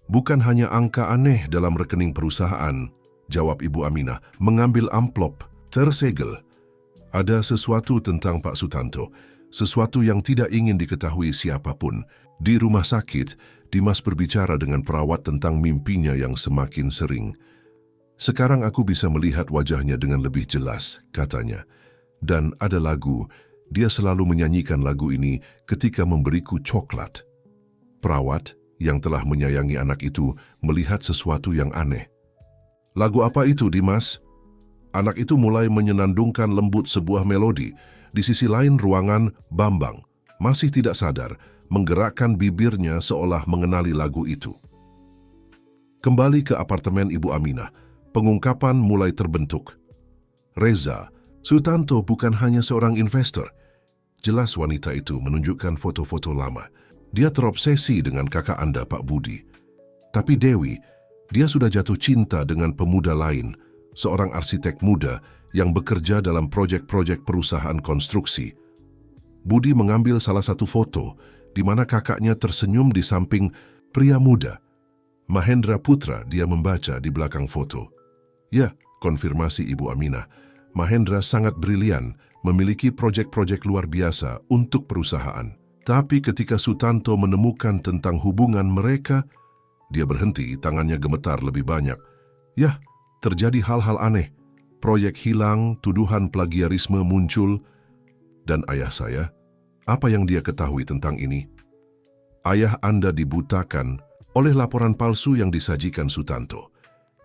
Bukan hanya angka aneh dalam rekening perusahaan, jawab Ibu Aminah, mengambil amplop, tersegel. Ada sesuatu tentang Pak Sutanto, sesuatu yang tidak ingin diketahui siapapun. Di rumah sakit, Dimas berbicara dengan perawat tentang mimpinya yang semakin sering. Sekarang aku bisa melihat wajahnya dengan lebih jelas, katanya. Dan ada lagu, dia selalu menyanyikan lagu ini ketika memberiku coklat. Perawat yang telah menyayangi anak itu melihat sesuatu yang aneh. Lagu apa itu, Dimas? Anak itu mulai menyenandungkan lembut sebuah melodi. Di sisi lain ruangan, Bambang masih tidak sadar, menggerakkan bibirnya seolah mengenali lagu itu. Kembali ke apartemen Ibu Aminah, pengungkapan mulai terbentuk. Reza, Sutanto bukan hanya seorang investor. Jelas wanita itu menunjukkan foto-foto lama. Dia terobsesi dengan kakak Anda, Pak Budi. Tapi Dewi, dia sudah jatuh cinta dengan pemuda lain, seorang arsitek muda yang bekerja dalam proyek-proyek perusahaan konstruksi. Budi mengambil salah satu foto di mana kakaknya tersenyum di samping pria muda. Mahendra Putra, dia membaca di belakang foto. Ya, konfirmasi Ibu Aminah. Mahendra sangat brilian, memiliki proyek-proyek luar biasa untuk perusahaan. Tapi ketika Sutanto menemukan tentang hubungan mereka, dia berhenti, tangannya gemetar lebih banyak. Yah, terjadi hal-hal aneh. Proyek hilang, tuduhan plagiarisme muncul. Dan ayah saya, apa yang dia ketahui tentang ini? Ayah Anda dibutakan oleh laporan palsu yang disajikan Sutanto.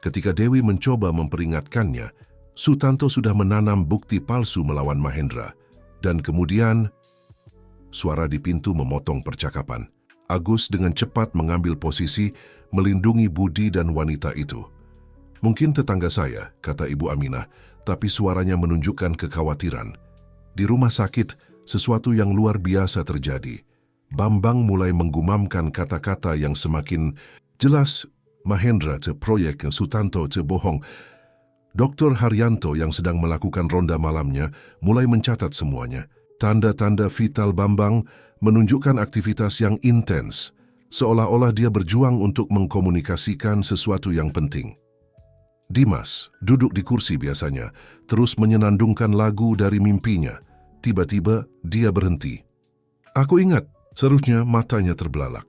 Ketika Dewi mencoba memperingatkannya, Sutanto sudah menanam bukti palsu melawan Mahendra. Dan kemudian, suara di pintu memotong percakapan. Agus dengan cepat mengambil posisi, melindungi Budi dan wanita itu. Mungkin tetangga saya, kata Ibu Aminah, tapi suaranya menunjukkan kekhawatiran. Di rumah sakit, sesuatu yang luar biasa terjadi. Bambang mulai menggumamkan kata-kata yang semakin jelas. Mahendra ce proyek, Sutanto ce bohong. Dr. Haryanto yang sedang melakukan ronda malamnya mulai mencatat semuanya. Tanda-tanda vital Bambang menunjukkan aktivitas yang intens, seolah-olah dia berjuang untuk mengkomunikasikan sesuatu yang penting. Dimas duduk di kursi biasanya, terus menyenandungkan lagu dari mimpinya. Tiba-tiba dia berhenti. Aku ingat, serunya matanya terbelalak.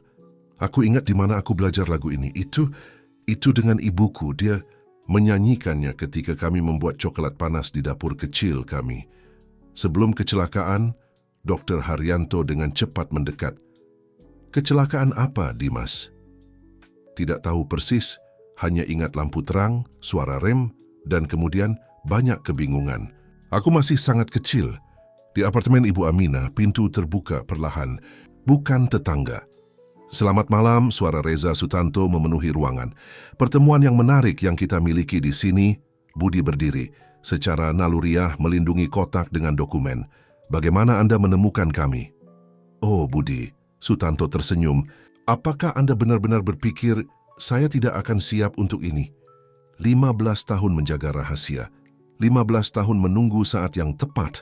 Aku ingat di mana aku belajar lagu ini. Itu dengan ibuku. Dia menyanyikannya ketika kami membuat coklat panas di dapur kecil kami. Sebelum kecelakaan, Dr. Haryanto dengan cepat mendekat. Kecelakaan apa, Dimas? Tidak tahu persis, hanya ingat lampu terang, suara rem, dan kemudian banyak kebingungan. Aku masih sangat kecil. Di apartemen Ibu Aminah, pintu terbuka perlahan, bukan tetangga. Selamat malam, suara Reza Sutanto memenuhi ruangan. Pertemuan yang menarik yang kita miliki di sini. Budi berdiri, secara naluriah melindungi kotak dengan dokumen. Bagaimana Anda menemukan kami? Oh, Budi, Sutanto tersenyum. Apakah Anda benar-benar berpikir saya tidak akan siap untuk ini? 15 tahun menjaga rahasia, 15 tahun menunggu saat yang tepat.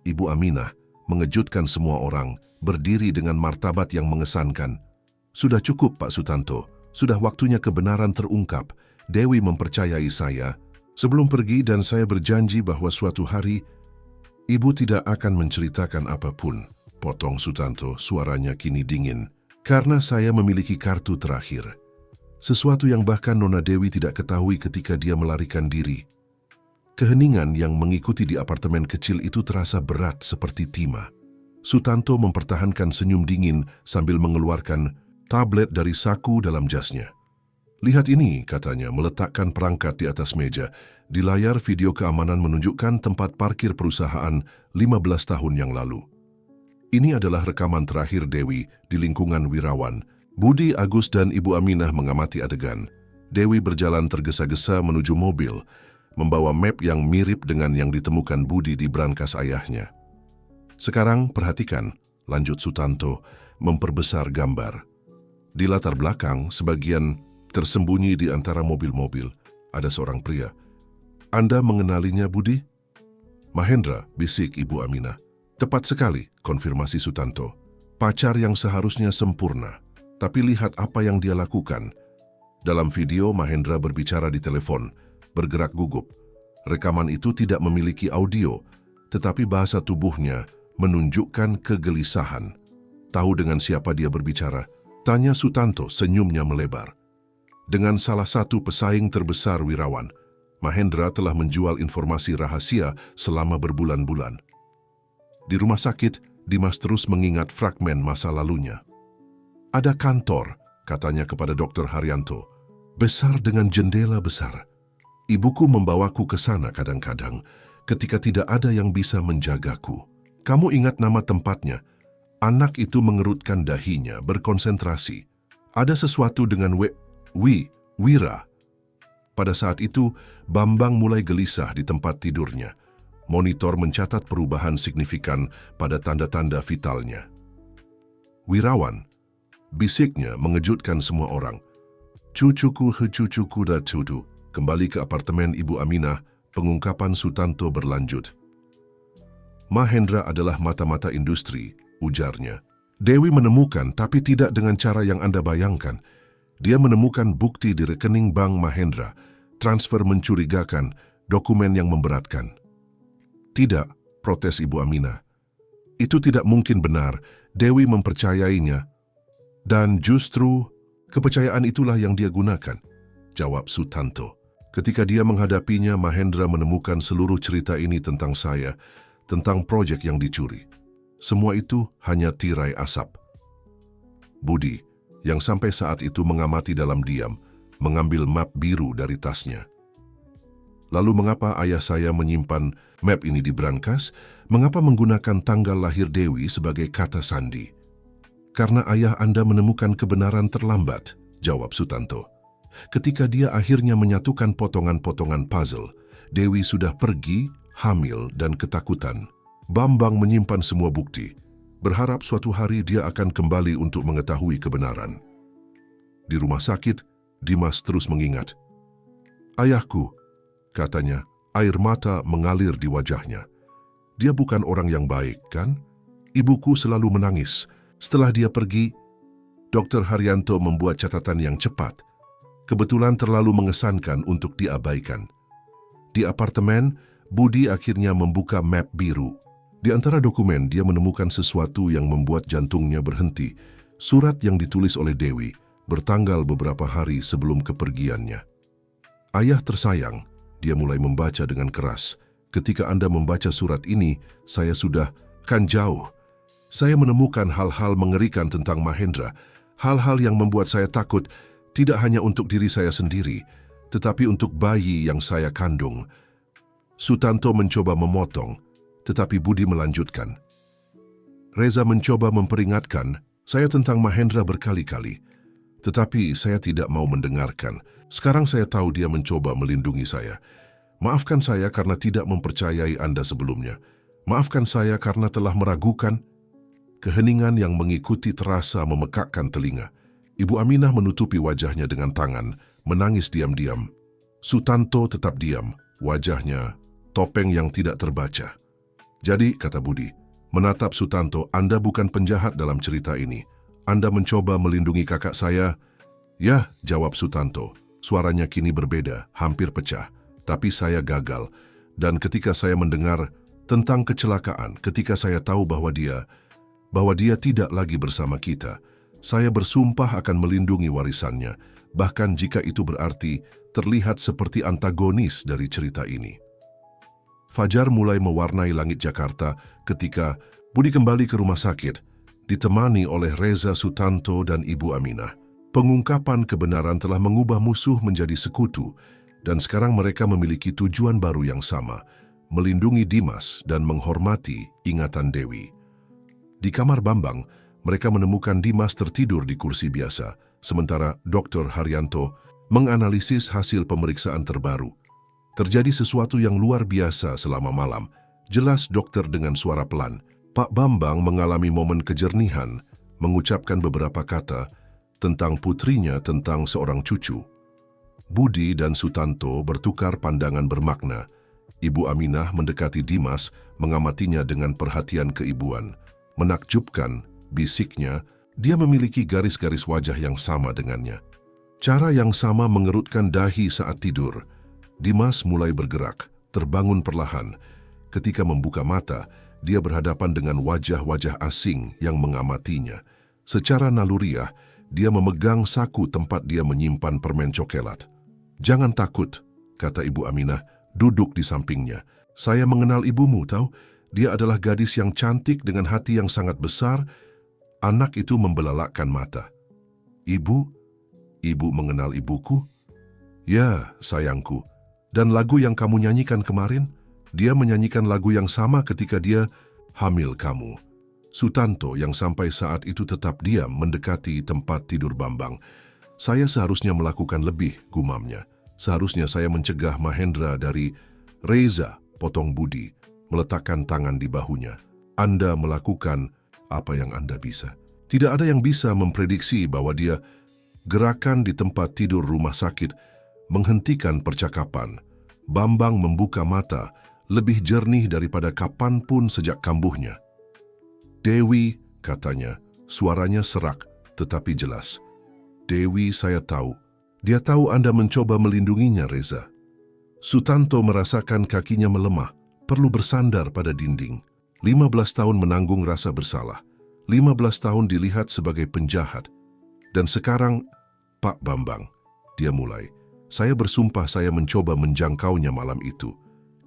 Ibu Aminah mengejutkan semua orang, berdiri dengan martabat yang mengesankan. Sudah cukup, Pak Sutanto. Sudah waktunya kebenaran terungkap. Dewi mempercayai saya. Sebelum pergi dan saya berjanji bahwa suatu hari Ibu tidak akan menceritakan apapun. Potong Sutanto, suaranya kini dingin. Karena saya memiliki kartu terakhir. Sesuatu yang bahkan Nona Dewi tidak ketahui ketika dia melarikan diri. Keheningan yang mengikuti di apartemen kecil itu terasa berat seperti timah. Sutanto mempertahankan senyum dingin sambil mengeluarkan tablet dari saku dalam jasnya. Lihat ini, katanya, meletakkan perangkat di atas meja. Di layar video keamanan menunjukkan tempat parkir perusahaan 15 tahun yang lalu. Ini adalah rekaman terakhir Dewi di lingkungan Wirawan. Budi, Agus, dan Ibu Aminah mengamati adegan. Dewi berjalan tergesa-gesa menuju mobil, membawa map yang mirip dengan yang ditemukan Budi di brankas ayahnya. Sekarang perhatikan, lanjut Sutanto, memperbesar gambar. Di latar belakang, sebagian tersembunyi di antara mobil-mobil, ada seorang pria. Anda mengenalinya, Budi? Mahendra, bisik Ibu Aminah. Tepat sekali, konfirmasi Sutanto. Pacar yang seharusnya sempurna, tapi lihat apa yang dia lakukan. Dalam video, Mahendra berbicara di telepon, bergerak gugup. Rekaman itu tidak memiliki audio, tetapi bahasa tubuhnya menunjukkan kegelisahan. Tahu dengan siapa dia berbicara? Tanya Sutanto, senyumnya melebar. Dengan salah satu pesaing terbesar Wirawan, Mahendra telah menjual informasi rahasia selama berbulan-bulan. Di rumah sakit, Dimas terus mengingat fragmen masa lalunya. Ada kantor, katanya kepada Dr. Haryanto, besar dengan jendela besar. Ibuku membawaku ke sana kadang-kadang, ketika tidak ada yang bisa menjagaku. Kamu ingat nama tempatnya? Anak itu mengerutkan dahinya, berkonsentrasi. Ada sesuatu dengan Wira. Pada saat itu, Bambang mulai gelisah di tempat tidurnya. Monitor mencatat perubahan signifikan pada tanda-tanda vitalnya. Wirawan, bisiknya mengejutkan semua orang. Cucuku dah tudu. Kembali ke apartemen Ibu Aminah, pengungkapan Sutanto berlanjut. Mahendra adalah mata-mata industri, ujarnya. Dewi menemukan, tapi tidak dengan cara yang Anda bayangkan. Dia menemukan bukti di rekening bank Mahendra, transfer mencurigakan, dokumen yang memberatkan. Tidak, protes Ibu Aminah. Itu tidak mungkin benar, Dewi mempercayainya. Dan justru kepercayaan itulah yang dia gunakan, jawab Sutanto. Ketika dia menghadapinya, Mahendra menemukan seluruh cerita ini tentang saya, tentang proyek yang dicuri. Semua itu hanya tirai asap. Budi, yang sampai saat itu mengamati dalam diam, mengambil map biru dari tasnya. Lalu mengapa ayah saya menyimpan map ini di brankas? Mengapa menggunakan tanggal lahir Dewi sebagai kata sandi? Karena ayah Anda menemukan kebenaran terlambat, jawab Sutanto. Ketika dia akhirnya menyatukan potongan-potongan puzzle, Dewi sudah pergi, hamil, dan ketakutan. Bambang menyimpan semua bukti, berharap suatu hari dia akan kembali untuk mengetahui kebenaran. Di rumah sakit, Dimas terus mengingat. Ayahku, katanya, air mata mengalir di wajahnya. Dia bukan orang yang baik, kan? Ibuku selalu menangis. Setelah dia pergi, Dr. Haryanto membuat catatan yang cepat. Kebetulan terlalu mengesankan untuk diabaikan. Di apartemen, Budi akhirnya membuka map biru. Di antara dokumen, dia menemukan sesuatu yang membuat jantungnya berhenti. Surat yang ditulis oleh Dewi, bertanggal beberapa hari sebelum kepergiannya. Ayah tersayang, dia mulai membaca dengan keras. ketika Anda membaca surat ini, saya sudah kan jauh. Saya menemukan hal-hal mengerikan tentang Mahendra, hal-hal yang membuat saya takut, tidak hanya untuk diri saya sendiri, tetapi untuk bayi yang saya kandung. Sutanto mencoba memotong, tetapi Budi melanjutkan. Reza mencoba memperingatkan saya tentang Mahendra berkali-kali, tetapi saya tidak mau mendengarkan. Sekarang saya tahu dia mencoba melindungi saya. Maafkan saya karena tidak mempercayai Anda sebelumnya. Maafkan saya karena telah meragukan. Keheningan yang mengikuti terasa memekakkan telinga. Ibu Aminah menutupi wajahnya dengan tangan, menangis diam-diam. Sutanto tetap diam, wajahnya topeng yang tidak terbaca. Jadi, kata Budi, menatap Sutanto, Anda bukan penjahat dalam cerita ini. Anda mencoba melindungi kakak saya. Ya, jawab Sutanto. Suaranya kini berbeda, hampir pecah. Tapi saya gagal. Dan ketika saya mendengar tentang kecelakaan, ketika saya tahu bahwa dia tidak lagi bersama kita, saya bersumpah akan melindungi warisannya, bahkan jika itu berarti terlihat seperti antagonis dari cerita ini. Fajar mulai mewarnai langit Jakarta ketika Budi kembali ke rumah sakit, ditemani oleh Reza, Sutanto, dan Ibu Aminah. Pengungkapan kebenaran telah mengubah musuh menjadi sekutu, dan sekarang mereka memiliki tujuan baru yang sama, melindungi Dimas dan menghormati ingatan Dewi. Di kamar Bambang, mereka menemukan Dimas tertidur di kursi biasa, sementara Dr. Haryanto menganalisis hasil pemeriksaan terbaru. Terjadi sesuatu yang luar biasa selama malam. Jelas dokter dengan suara pelan. Pak Bambang mengalami momen kejernihan, mengucapkan beberapa kata tentang putrinya, tentang seorang cucu. Budi dan Sutanto bertukar pandangan bermakna. Ibu Aminah mendekati Dimas, mengamatinya dengan perhatian keibuan. Menakjubkan, bisiknya, dia memiliki garis-garis wajah yang sama dengannya. Cara yang sama mengerutkan dahi saat tidur. Dimas mulai bergerak, terbangun perlahan. Ketika membuka mata, dia berhadapan dengan wajah-wajah asing yang mengamatinya. Secara naluriah, dia memegang saku tempat dia menyimpan permen coklat. Jangan takut, kata Ibu Aminah, duduk di sampingnya. Saya mengenal ibumu, tahu? Dia adalah gadis yang cantik dengan hati yang sangat besar. Anak itu membelalakkan mata. Ibu mengenal ibuku? Ya, sayangku. Dan lagu yang kamu nyanyikan kemarin? Dia menyanyikan lagu yang sama ketika dia hamil kamu. Sutanto yang sampai saat itu tetap diam mendekati tempat tidur Bambang. Saya seharusnya melakukan lebih, gumamnya. Seharusnya saya mencegah Mahendra dari Reza, potong Budi, meletakkan tangan di bahunya. Anda melakukan apa yang Anda bisa. Tidak ada yang bisa memprediksi bahwa dia gerakan di tempat tidur rumah sakit menghentikan percakapan. Bambang membuka mata, lebih jernih daripada kapanpun sejak kambuhnya. Dewi, katanya, suaranya serak tetapi jelas. Dewi, saya tahu. Dia tahu Anda mencoba melindunginya, Reza. Sutanto merasakan kakinya melemah, perlu bersandar pada dinding. 15 tahun menanggung rasa bersalah. 15 tahun dilihat sebagai penjahat. Dan sekarang, Pak Bambang, dia mulai. Saya bersumpah saya mencoba menjangkaunya malam itu.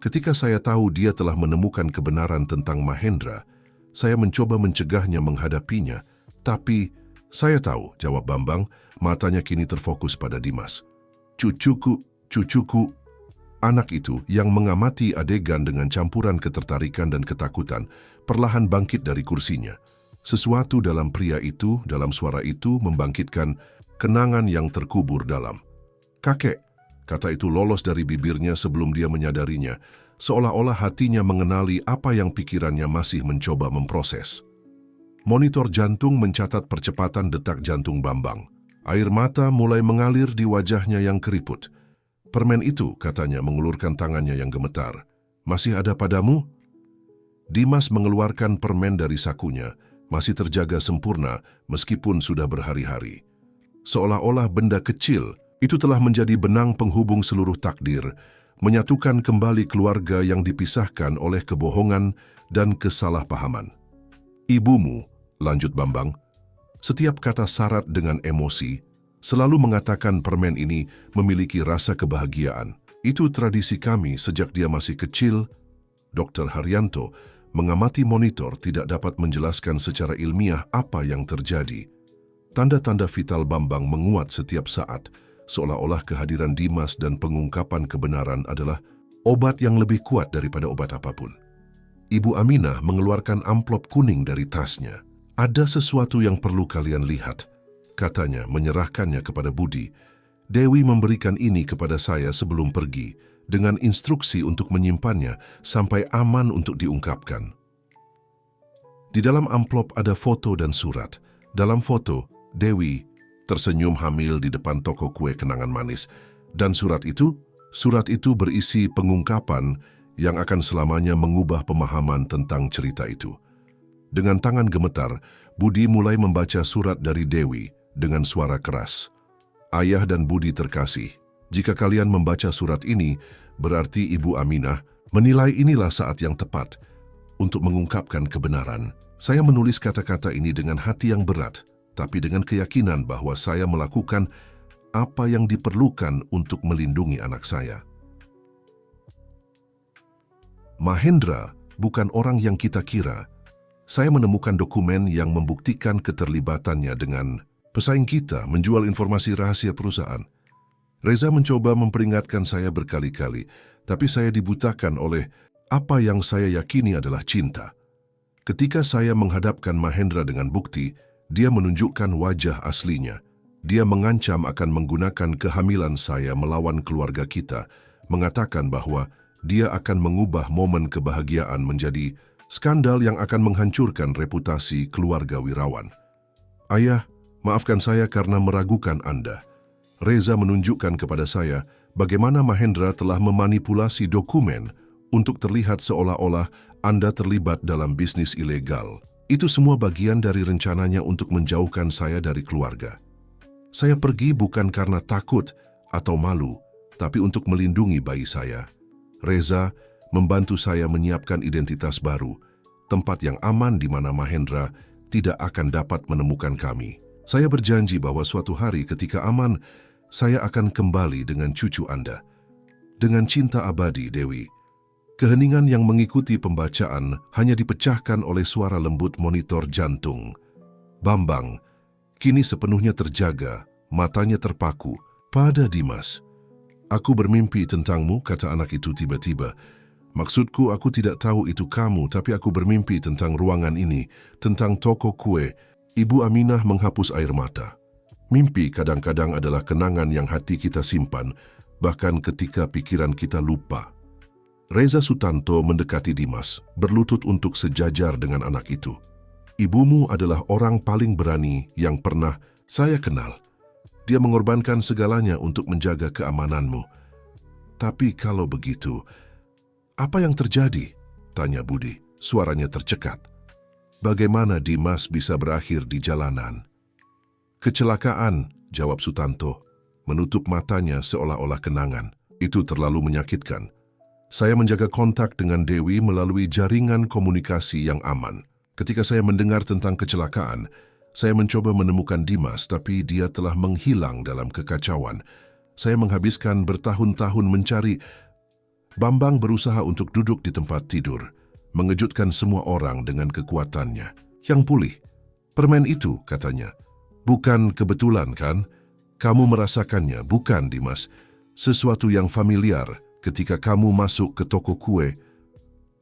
Ketika saya tahu dia telah menemukan kebenaran tentang Mahendra, saya mencoba mencegahnya menghadapinya. Tapi, saya tahu, jawab Bambang, matanya kini terfokus pada Dimas. Cucuku. Anak itu yang mengamati adegan dengan campuran ketertarikan dan ketakutan, perlahan bangkit dari kursinya. Sesuatu dalam pria itu, dalam suara itu, membangkitkan kenangan yang terkubur dalam. Kakek, kata itu lolos dari bibirnya sebelum dia menyadarinya, seolah-olah hatinya mengenali apa yang pikirannya masih mencoba memproses. Monitor jantung mencatat percepatan detak jantung Bambang. Air mata mulai mengalir di wajahnya yang keriput. Permen itu, katanya mengulurkan tangannya yang gemetar. Masih ada padamu? Dimas mengeluarkan permen dari sakunya, masih terjaga sempurna meskipun sudah berhari-hari. Seolah-olah benda kecil, itu telah menjadi benang penghubung seluruh takdir, menyatukan kembali keluarga yang dipisahkan oleh kebohongan dan kesalahpahaman. Ibumu, lanjut Bambang, setiap kata syarat dengan emosi, selalu mengatakan permen ini memiliki rasa kebahagiaan. Itu tradisi kami sejak dia masih kecil. Dr. Haryanto mengamati monitor tidak dapat menjelaskan secara ilmiah apa yang terjadi. Tanda-tanda vital Bambang menguat setiap saat, seolah-olah kehadiran Dimas dan pengungkapan kebenaran adalah obat yang lebih kuat daripada obat apapun. Ibu Aminah mengeluarkan amplop kuning dari tasnya. "Ada sesuatu yang perlu kalian lihat," katanya menyerahkannya kepada Budi. "Dewi memberikan ini kepada saya sebelum pergi, dengan instruksi untuk menyimpannya sampai aman untuk diungkapkan." Di dalam amplop ada foto dan surat. Dalam foto, Dewi tersenyum hamil di depan toko kue kenangan manis. Dan surat itu berisi pengungkapan yang akan selamanya mengubah pemahaman tentang cerita itu. Dengan tangan gemetar, Budi mulai membaca surat dari Dewi dengan suara keras. "Ayah dan Budi terkasih, jika kalian membaca surat ini, berarti Ibu Aminah menilai inilah saat yang tepat untuk mengungkapkan kebenaran. Saya menulis kata-kata ini dengan hati yang berat, tapi dengan keyakinan bahwa saya melakukan apa yang diperlukan untuk melindungi anak saya. Mahendra bukan orang yang kita kira. Saya menemukan dokumen yang membuktikan keterlibatannya dengan pesaing kita menjual informasi rahasia perusahaan. Reza mencoba memperingatkan saya berkali-kali, tapi saya dibutakan oleh apa yang saya yakini adalah cinta. Ketika saya menghadapkan Mahendra dengan bukti, dia menunjukkan wajah aslinya. Dia mengancam akan menggunakan kehamilan saya melawan keluarga kita, mengatakan bahwa dia akan mengubah momen kebahagiaan menjadi skandal yang akan menghancurkan reputasi keluarga Wirawan. "Ayah, maafkan saya karena meragukan Anda." Reza menunjukkan kepada saya bagaimana Mahendra telah memanipulasi dokumen untuk terlihat seolah-olah Anda terlibat dalam bisnis ilegal. Itu semua bagian dari rencananya untuk menjauhkan saya dari keluarga. Saya pergi bukan karena takut atau malu, tapi untuk melindungi bayi saya. Reza membantu saya menyiapkan identitas baru, tempat yang aman di mana Mahendra tidak akan dapat menemukan kami. Saya berjanji bahwa suatu hari ketika aman, saya akan kembali dengan cucu Anda. Dengan cinta abadi, Dewi. Keheningan yang mengikuti pembacaan hanya dipecahkan oleh suara lembut monitor jantung. Bambang kini sepenuhnya terjaga, matanya terpaku pada Dimas. "Aku bermimpi tentangmu," kata anak itu tiba-tiba. "Maksudku, aku tidak tahu itu kamu, tapi aku bermimpi tentang ruangan ini, tentang toko kue." Ibu Aminah menghapus air mata. Mimpi kadang-kadang adalah kenangan yang hati kita simpan, bahkan ketika pikiran kita lupa. Reza Sutanto mendekati Dimas, berlutut untuk sejajar dengan anak itu. "Ibumu adalah orang paling berani yang pernah saya kenal. Dia mengorbankan segalanya untuk menjaga keamananmu. Tapi kalau begitu, apa yang terjadi?" tanya Budi, suaranya tercekat. "Bagaimana Dimas bisa berakhir di jalanan?" "Kecelakaan," jawab Sutanto, menutup matanya seolah-olah kenangan. "Itu terlalu menyakitkan. Saya menjaga kontak dengan Dewi melalui jaringan komunikasi yang aman. Ketika saya mendengar tentang kecelakaan, saya mencoba menemukan Dimas, tapi dia telah menghilang dalam kekacauan. Saya menghabiskan bertahun-tahun mencari." Bambang berusaha untuk duduk di tempat tidur, mengejutkan semua orang dengan kekuatannya. "Yang pulih, permen itu," katanya. "Bukan kebetulan, kan? Kamu merasakannya, bukan, Dimas? Sesuatu yang familiar ketika kamu masuk ke toko kue."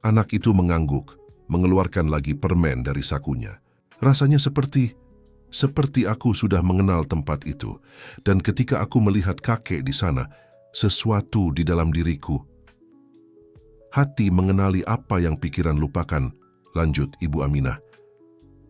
Anak itu mengangguk, mengeluarkan lagi permen dari sakunya. "Rasanya seperti aku sudah mengenal tempat itu. Dan ketika aku melihat kakek di sana, sesuatu di dalam diriku. Hati mengenali apa yang pikiran lupakan," lanjut Ibu Aminah.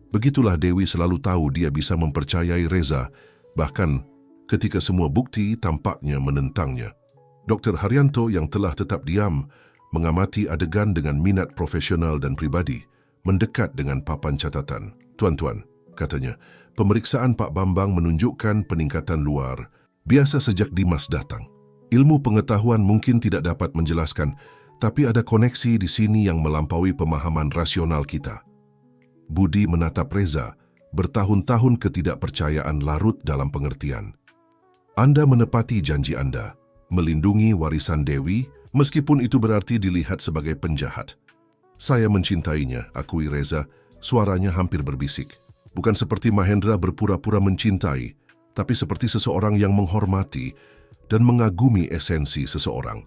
Begitulah Dewi selalu tahu dia bisa mempercayai Reza, bahkan ketika semua bukti tampaknya menentangnya. Dr. Haryanto yang telah tetap diam, mengamati adegan dengan minat profesional dan pribadi, mendekat dengan papan catatan. "Tuan-tuan," katanya, "pemeriksaan Pak Bambang menunjukkan peningkatan luar biasa sejak Dimas datang. Ilmu pengetahuan mungkin tidak dapat menjelaskan, tapi ada koneksi di sini yang melampaui pemahaman rasional kita." Budi menatap Reza, bertahun-tahun ketidakpercayaan larut dalam pengertian. "Anda menepati janji Anda, melindungi warisan Dewi, meskipun itu berarti dilihat sebagai penjahat. Saya mencintainya, akui Reza, suaranya hampir berbisik. Bukan seperti Mahendra berpura-pura mencintai, tapi seperti seseorang yang menghormati dan mengagumi esensi seseorang.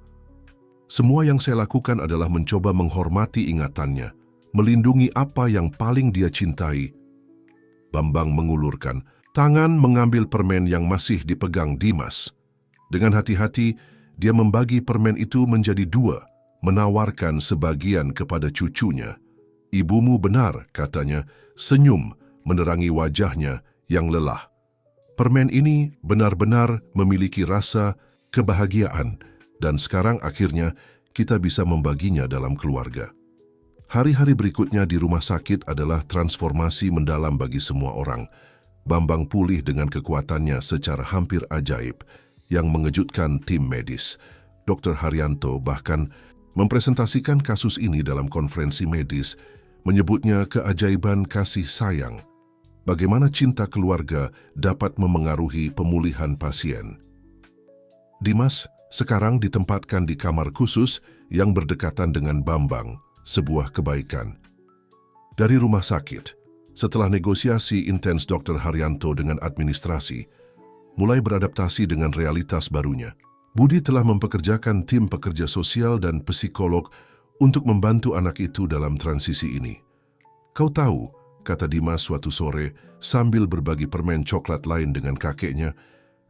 Semua yang saya lakukan adalah mencoba menghormati ingatannya, melindungi apa yang paling dia cintai. Bambang mengulurkan tangan mengambil permen yang masih dipegang Dimas. Dengan hati-hati, dia membagi permen itu menjadi 2, menawarkan sebagian kepada cucunya. "Ibumu benar," katanya, senyum menerangi wajahnya yang lelah. Permen ini benar-benar memiliki rasa kebahagiaan dan sekarang akhirnya kita bisa membaginya dalam keluarga. Hari-hari berikutnya di rumah sakit adalah transformasi mendalam bagi semua orang. Bambang pulih dengan kekuatannya secara hampir ajaib yang mengejutkan tim medis. Dr. Haryanto bahkan mempresentasikan kasus ini dalam konferensi medis, menyebutnya keajaiban kasih sayang. Bagaimana cinta keluarga dapat memengaruhi pemulihan pasien. Dimas sekarang ditempatkan di kamar khusus yang berdekatan dengan Bambang, sebuah kebaikan. Dari rumah sakit, setelah negosiasi intens Dr. Haryanto dengan administrasi, mulai beradaptasi dengan realitas barunya. Budi telah mempekerjakan tim pekerja sosial dan psikolog untuk membantu anak itu dalam transisi ini. "Kau tahu," kata Dimas suatu sore sambil berbagi permen coklat lain dengan kakeknya,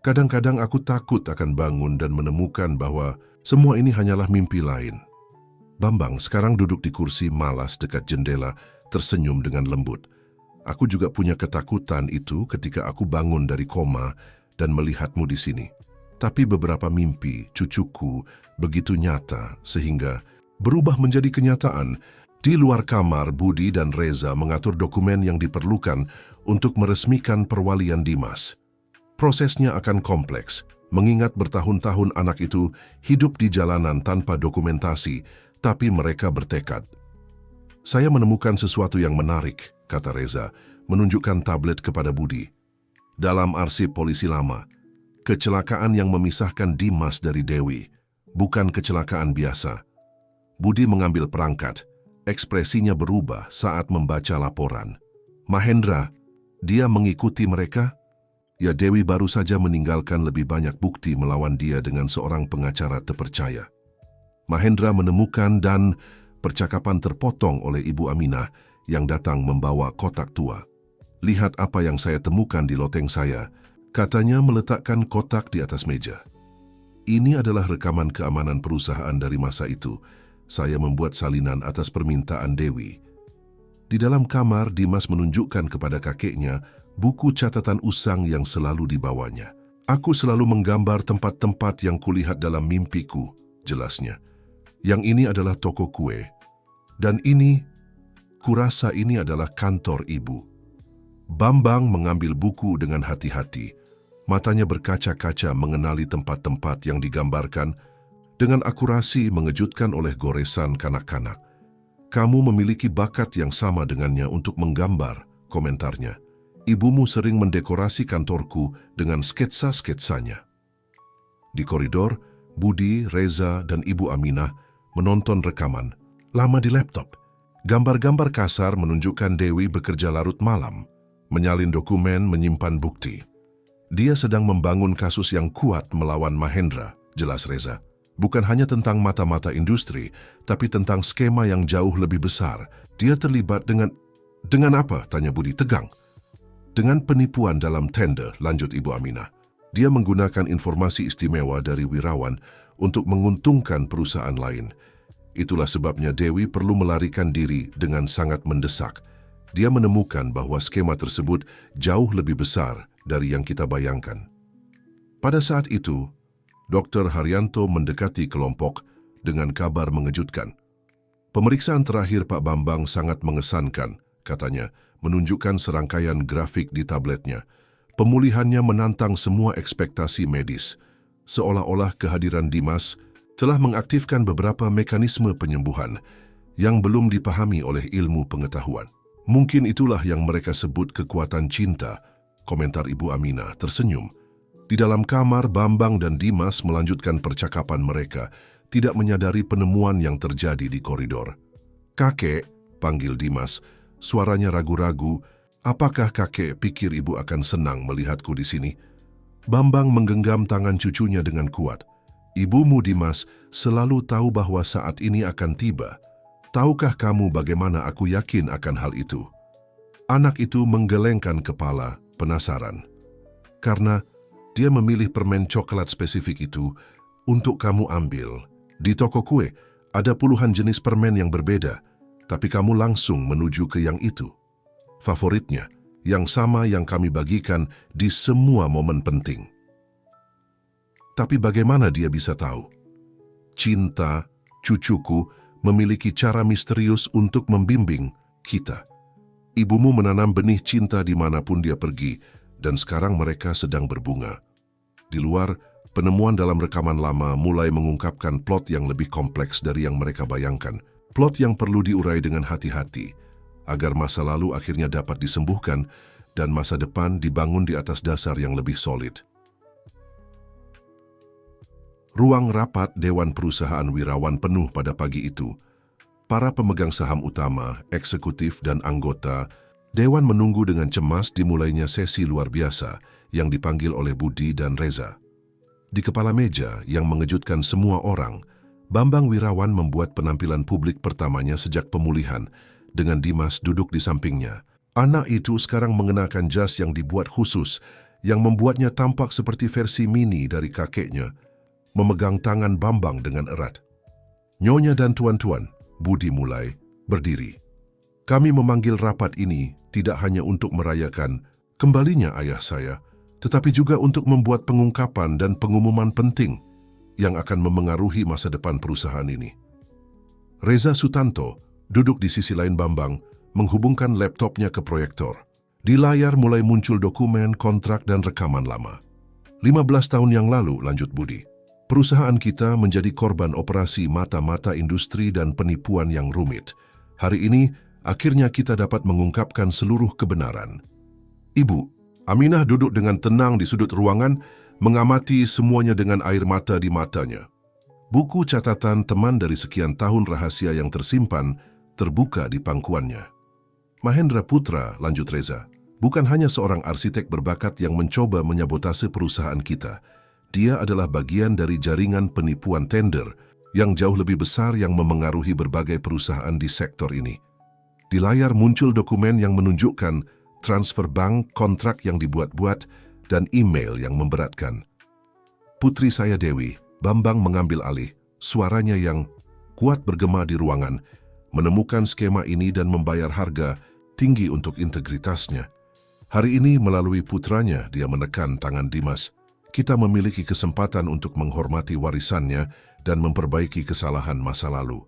"kadang-kadang aku takut akan bangun dan menemukan bahwa semua ini hanyalah mimpi lain." Bambang sekarang duduk di kursi malas dekat jendela, tersenyum dengan lembut. "Aku juga punya ketakutan itu ketika aku bangun dari koma dan melihatmu di sini. Tapi beberapa mimpi cucuku begitu nyata sehingga berubah menjadi kenyataan." Di luar kamar, Budi dan Reza mengatur dokumen yang diperlukan untuk meresmikan perwalian Dimas. Prosesnya akan kompleks, mengingat bertahun-tahun anak itu hidup di jalanan tanpa dokumentasi, tapi mereka bertekad. "Saya menemukan sesuatu yang menarik," kata Reza, menunjukkan tablet kepada Budi. "Dalam arsip polisi lama, kecelakaan yang memisahkan Dimas dari Dewi, bukan kecelakaan biasa." Budi mengambil perangkat. Ekspresinya berubah saat membaca laporan. "Mahendra, dia mengikuti mereka?" "Ya, Dewi baru saja meninggalkan lebih banyak bukti melawan dia dengan seorang pengacara terpercaya." Mahendra menemukan dan percakapan terpotong oleh Ibu Aminah yang datang membawa kotak tua. "Lihat apa yang saya temukan di loteng saya," katanya meletakkan kotak di atas meja. "Ini adalah rekaman keamanan perusahaan dari masa itu. Saya membuat salinan atas permintaan Dewi." Di dalam kamar, Dimas menunjukkan kepada kakeknya buku catatan usang yang selalu dibawanya. "Aku selalu menggambar tempat-tempat yang kulihat dalam mimpiku," jelasnya. "Yang ini adalah toko kue. Dan ini, kurasa ini adalah kantor ibu." Bambang mengambil buku dengan hati-hati. Matanya berkaca-kaca mengenali tempat-tempat yang digambarkan dengan akurasi mengejutkan oleh goresan kanak-kanak. "Kamu memiliki bakat yang sama dengannya untuk menggambar," komentarnya. "Ibumu sering mendekorasi kantorku dengan sketsa-sketsanya." Di koridor, Budi, Reza, dan Ibu Aminah menonton rekaman lama di laptop. Gambar-gambar kasar menunjukkan Dewi bekerja larut malam, menyalin dokumen, menyimpan bukti. "Dia sedang membangun kasus yang kuat melawan Mahendra," jelas Reza. "Bukan hanya tentang mata-mata industri, tapi tentang skema yang jauh lebih besar. Dia terlibat dengan..." "Dengan apa?" tanya Budi tegang. "Dengan penipuan dalam tender," lanjut Ibu Aminah. "Dia menggunakan informasi istimewa dari Wirawan untuk menguntungkan perusahaan lain. Itulah sebabnya Dewi perlu melarikan diri dengan sangat mendesak. Dia menemukan bahwa skema tersebut jauh lebih besar dari yang kita bayangkan." Pada saat itu, Dr. Haryanto mendekati kelompok dengan kabar mengejutkan. "Pemeriksaan terakhir Pak Bambang sangat mengesankan," katanya, menunjukkan serangkaian grafik di tabletnya. "Pemulihannya menantang semua ekspektasi medis. Seolah-olah kehadiran Dimas telah mengaktifkan beberapa mekanisme penyembuhan yang belum dipahami oleh ilmu pengetahuan. Mungkin itulah yang mereka sebut kekuatan cinta," komentar Ibu Aminah tersenyum. Di dalam kamar, Bambang dan Dimas melanjutkan percakapan mereka, tidak menyadari penemuan yang terjadi di koridor. "Kakek," panggil Dimas, suaranya ragu-ragu. "Apakah kakek pikir ibu akan senang melihatku di sini?" Bambang menggenggam tangan cucunya dengan kuat. "Ibumu, Dimas, selalu tahu bahwa saat ini akan tiba. Tahukah kamu bagaimana aku yakin akan hal itu?" Anak itu menggelengkan kepala, penasaran. "Karena dia memilih permen coklat spesifik itu untuk kamu ambil. Di toko kue ada puluhan jenis permen yang berbeda, tapi kamu langsung menuju ke yang itu. Favoritnya, yang sama yang kami bagikan di semua momen penting." Tapi bagaimana dia bisa tahu? Cinta, cucuku, memiliki cara misterius untuk membimbing kita. Ibumu menanam benih cinta dimanapun dia pergi, dan sekarang mereka sedang berbunga. Di luar, penemuan dalam rekaman lama mulai mengungkapkan plot yang lebih kompleks dari yang mereka bayangkan. Plot yang perlu diurai dengan hati-hati, agar masa lalu akhirnya dapat disembuhkan dan masa depan dibangun di atas dasar yang lebih solid. Ruang rapat Dewan Perusahaan Wirawan penuh pada pagi itu. Para pemegang saham utama, eksekutif, dan anggota Dewan menunggu dengan cemas dimulainya sesi luar biasa yang dipanggil oleh Budi dan Reza. Di kepala meja yang mengejutkan semua orang, Bambang Wirawan membuat penampilan publik pertamanya sejak pemulihan, dengan Dimas duduk di sampingnya. Anak itu sekarang mengenakan jas yang dibuat khusus, yang membuatnya tampak seperti versi mini dari kakeknya, memegang tangan Bambang dengan erat. "Nyonya dan tuan-tuan," Budi mulai, "berdiri. Kami memanggil rapat ini tidak hanya untuk merayakan kembalinya ayah saya, tetapi juga untuk membuat pengungkapan dan pengumuman penting yang akan memengaruhi masa depan perusahaan ini." Reza Sutanto duduk di sisi lain Bambang, menghubungkan laptopnya ke proyektor. Di layar mulai muncul dokumen, kontrak, dan rekaman lama. 15 tahun yang lalu, lanjut Budi, perusahaan kita menjadi korban operasi mata-mata industri dan penipuan yang rumit. Hari ini, akhirnya kita dapat mengungkapkan seluruh kebenaran. Ibu, Aminah duduk dengan tenang di sudut ruangan, mengamati semuanya dengan air mata di matanya. Buku catatan teman dari sekian tahun rahasia yang tersimpan terbuka di pangkuannya. Mahendra Putra, lanjut Reza, bukan hanya seorang arsitek berbakat yang mencoba menyabotase perusahaan kita. Dia adalah bagian dari jaringan penipuan tender yang jauh lebih besar yang memengaruhi berbagai perusahaan di sektor ini. Di layar muncul dokumen yang menunjukkan transfer bank, kontrak yang dibuat-buat, dan email yang memberatkan. "Putri saya Dewi," Bambang mengambil alih, suaranya yang kuat bergema di ruangan, "menemukan skema ini dan membayar harga tinggi untuk integritasnya. Hari ini melalui putranya," dia menekan tangan Dimas, "kita memiliki kesempatan untuk menghormati warisannya dan memperbaiki kesalahan masa lalu."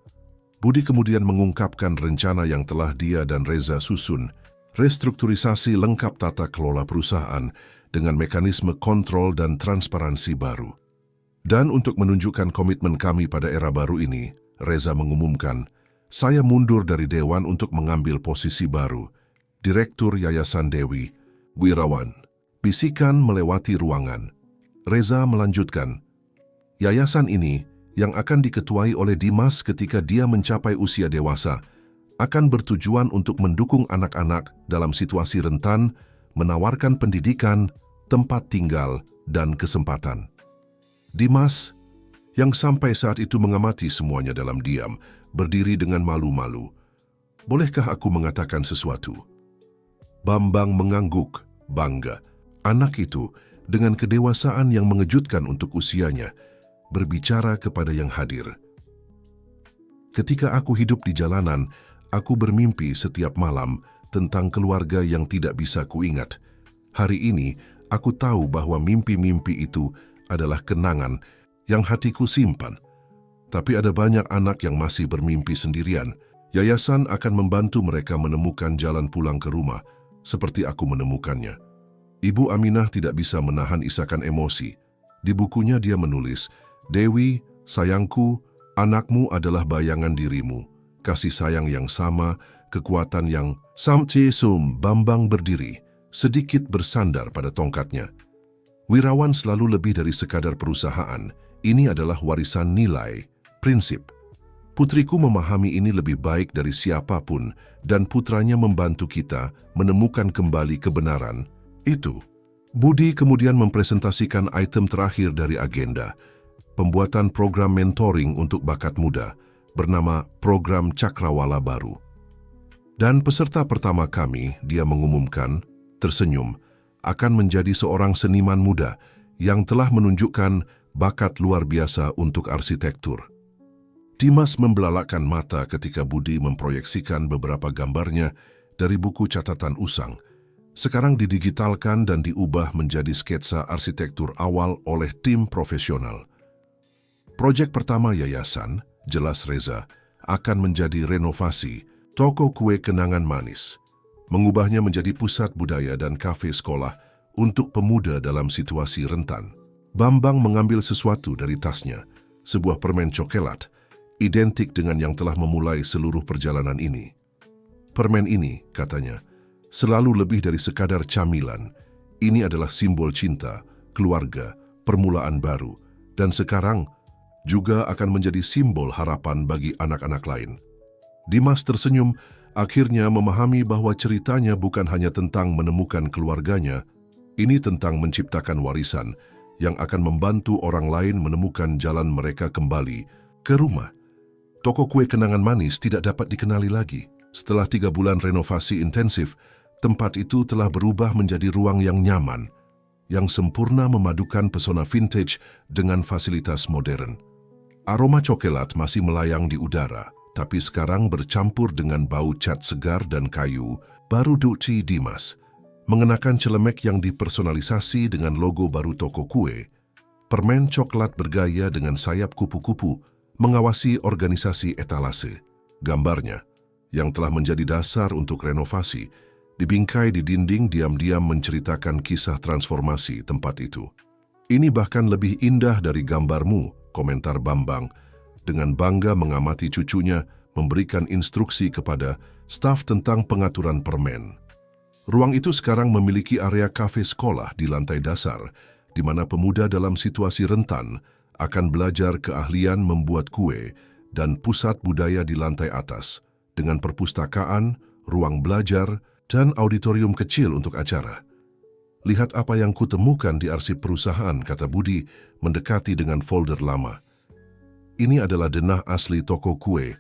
Budi kemudian mengungkapkan rencana yang telah dia dan Reza susun, restrukturisasi lengkap tata kelola perusahaan dengan mekanisme kontrol dan transparansi baru. Dan untuk menunjukkan komitmen kami pada era baru ini, Reza mengumumkan, "Saya mundur dari Dewan untuk mengambil posisi baru, Direktur Yayasan Dewi Wirawan." Bisikan melewati ruangan. Reza melanjutkan, "Yayasan ini yang akan diketuai oleh Dimas ketika dia mencapai usia dewasa, akan bertujuan untuk mendukung anak-anak dalam situasi rentan, menawarkan pendidikan, tempat tinggal, dan kesempatan." Dimas, yang sampai saat itu mengamati semuanya dalam diam, berdiri dengan malu-malu. "Bolehkah aku mengatakan sesuatu?" Bambang mengangguk, bangga. Anak itu, dengan kedewasaan yang mengejutkan untuk usianya, berbicara kepada yang hadir. "Ketika aku hidup di jalanan, aku bermimpi setiap malam tentang keluarga yang tidak bisa kuingat. Hari ini, aku tahu bahwa mimpi-mimpi itu adalah kenangan yang hatiku simpan. Tapi ada banyak anak yang masih bermimpi sendirian. Yayasan akan membantu mereka menemukan jalan pulang ke rumah, seperti aku menemukannya." Ibu Aminah tidak bisa menahan isakan emosi. Di bukunya dia menulis, "Dewi, sayangku, anakmu adalah bayangan dirimu. Kasih sayang yang sama, kekuatan yang..." Samcesum Bambang berdiri, sedikit bersandar pada tongkatnya. Wirawan selalu lebih dari sekadar perusahaan. Ini adalah warisan nilai, prinsip. Putriku memahami ini lebih baik dari siapapun dan putranya membantu kita menemukan kembali kebenaran. Itu. Budi kemudian mempresentasikan item terakhir dari agenda, pembuatan program mentoring untuk bakat muda, bernama Program Cakrawala Baru. Dan peserta pertama kami, dia mengumumkan, tersenyum, akan menjadi seorang seniman muda yang telah menunjukkan bakat luar biasa untuk arsitektur. Dimas membelalakkan mata ketika Budi memproyeksikan beberapa gambarnya dari buku catatan usang, sekarang didigitalkan dan diubah menjadi sketsa arsitektur awal oleh tim profesional. Proyek pertama yayasan, jelas Reza, akan menjadi renovasi toko kue kenangan manis, mengubahnya menjadi pusat budaya dan kafe sekolah untuk pemuda dalam situasi rentan. Bambang mengambil sesuatu dari tasnya, sebuah permen coklat, identik dengan yang telah memulai seluruh perjalanan ini. Permen ini, katanya, selalu lebih dari sekadar camilan. Ini adalah simbol cinta, keluarga, permulaan baru, dan sekarang juga akan menjadi simbol harapan bagi anak-anak lain. Dimas tersenyum, akhirnya memahami bahwa ceritanya bukan hanya tentang menemukan keluarganya, ini tentang menciptakan warisan yang akan membantu orang lain menemukan jalan mereka kembali ke rumah. Toko kue kenangan manis tidak dapat dikenali lagi. Setelah 3 bulan renovasi intensif, tempat itu telah berubah menjadi ruang yang nyaman, yang sempurna memadukan pesona vintage dengan fasilitas modern. Aroma coklat masih melayang di udara, tapi sekarang bercampur dengan bau cat segar dan kayu. Baru Duci Dimas, mengenakan celemek yang dipersonalisasi dengan logo baru toko kue, permen coklat bergaya dengan sayap kupu-kupu, mengawasi organisasi etalase. Gambarnya, yang telah menjadi dasar untuk renovasi, dibingkai di dinding diam-diam menceritakan kisah transformasi tempat itu. Ini bahkan lebih indah dari gambarmu, komentar Bambang, dengan bangga mengamati cucunya memberikan instruksi kepada staf tentang pengaturan permen. Ruang itu sekarang memiliki area kafe sekolah di lantai dasar, di mana pemuda dalam situasi rentan akan belajar keahlian membuat kue dan pusat budaya di lantai atas, dengan perpustakaan, ruang belajar, dan auditorium kecil untuk acara. Lihat apa yang kutemukan di arsip perusahaan, kata Budi, mendekati dengan folder lama. Ini adalah denah asli toko kue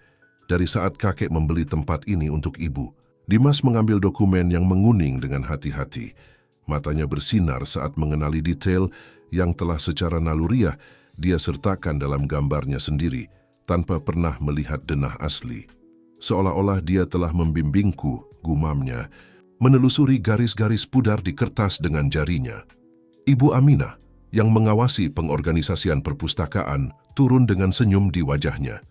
dari saat kakek membeli tempat ini untuk ibu. Dimas mengambil dokumen yang menguning dengan hati-hati. Matanya bersinar saat mengenali detail yang telah secara naluriah dia sertakan dalam gambarnya sendiri, tanpa pernah melihat denah asli. Seolah-olah dia telah membimbingku, gumamnya, menelusuri garis-garis pudar di kertas dengan jarinya. Ibu Aminah, yang mengawasi pengorganisasian perpustakaan, turun dengan senyum di wajahnya.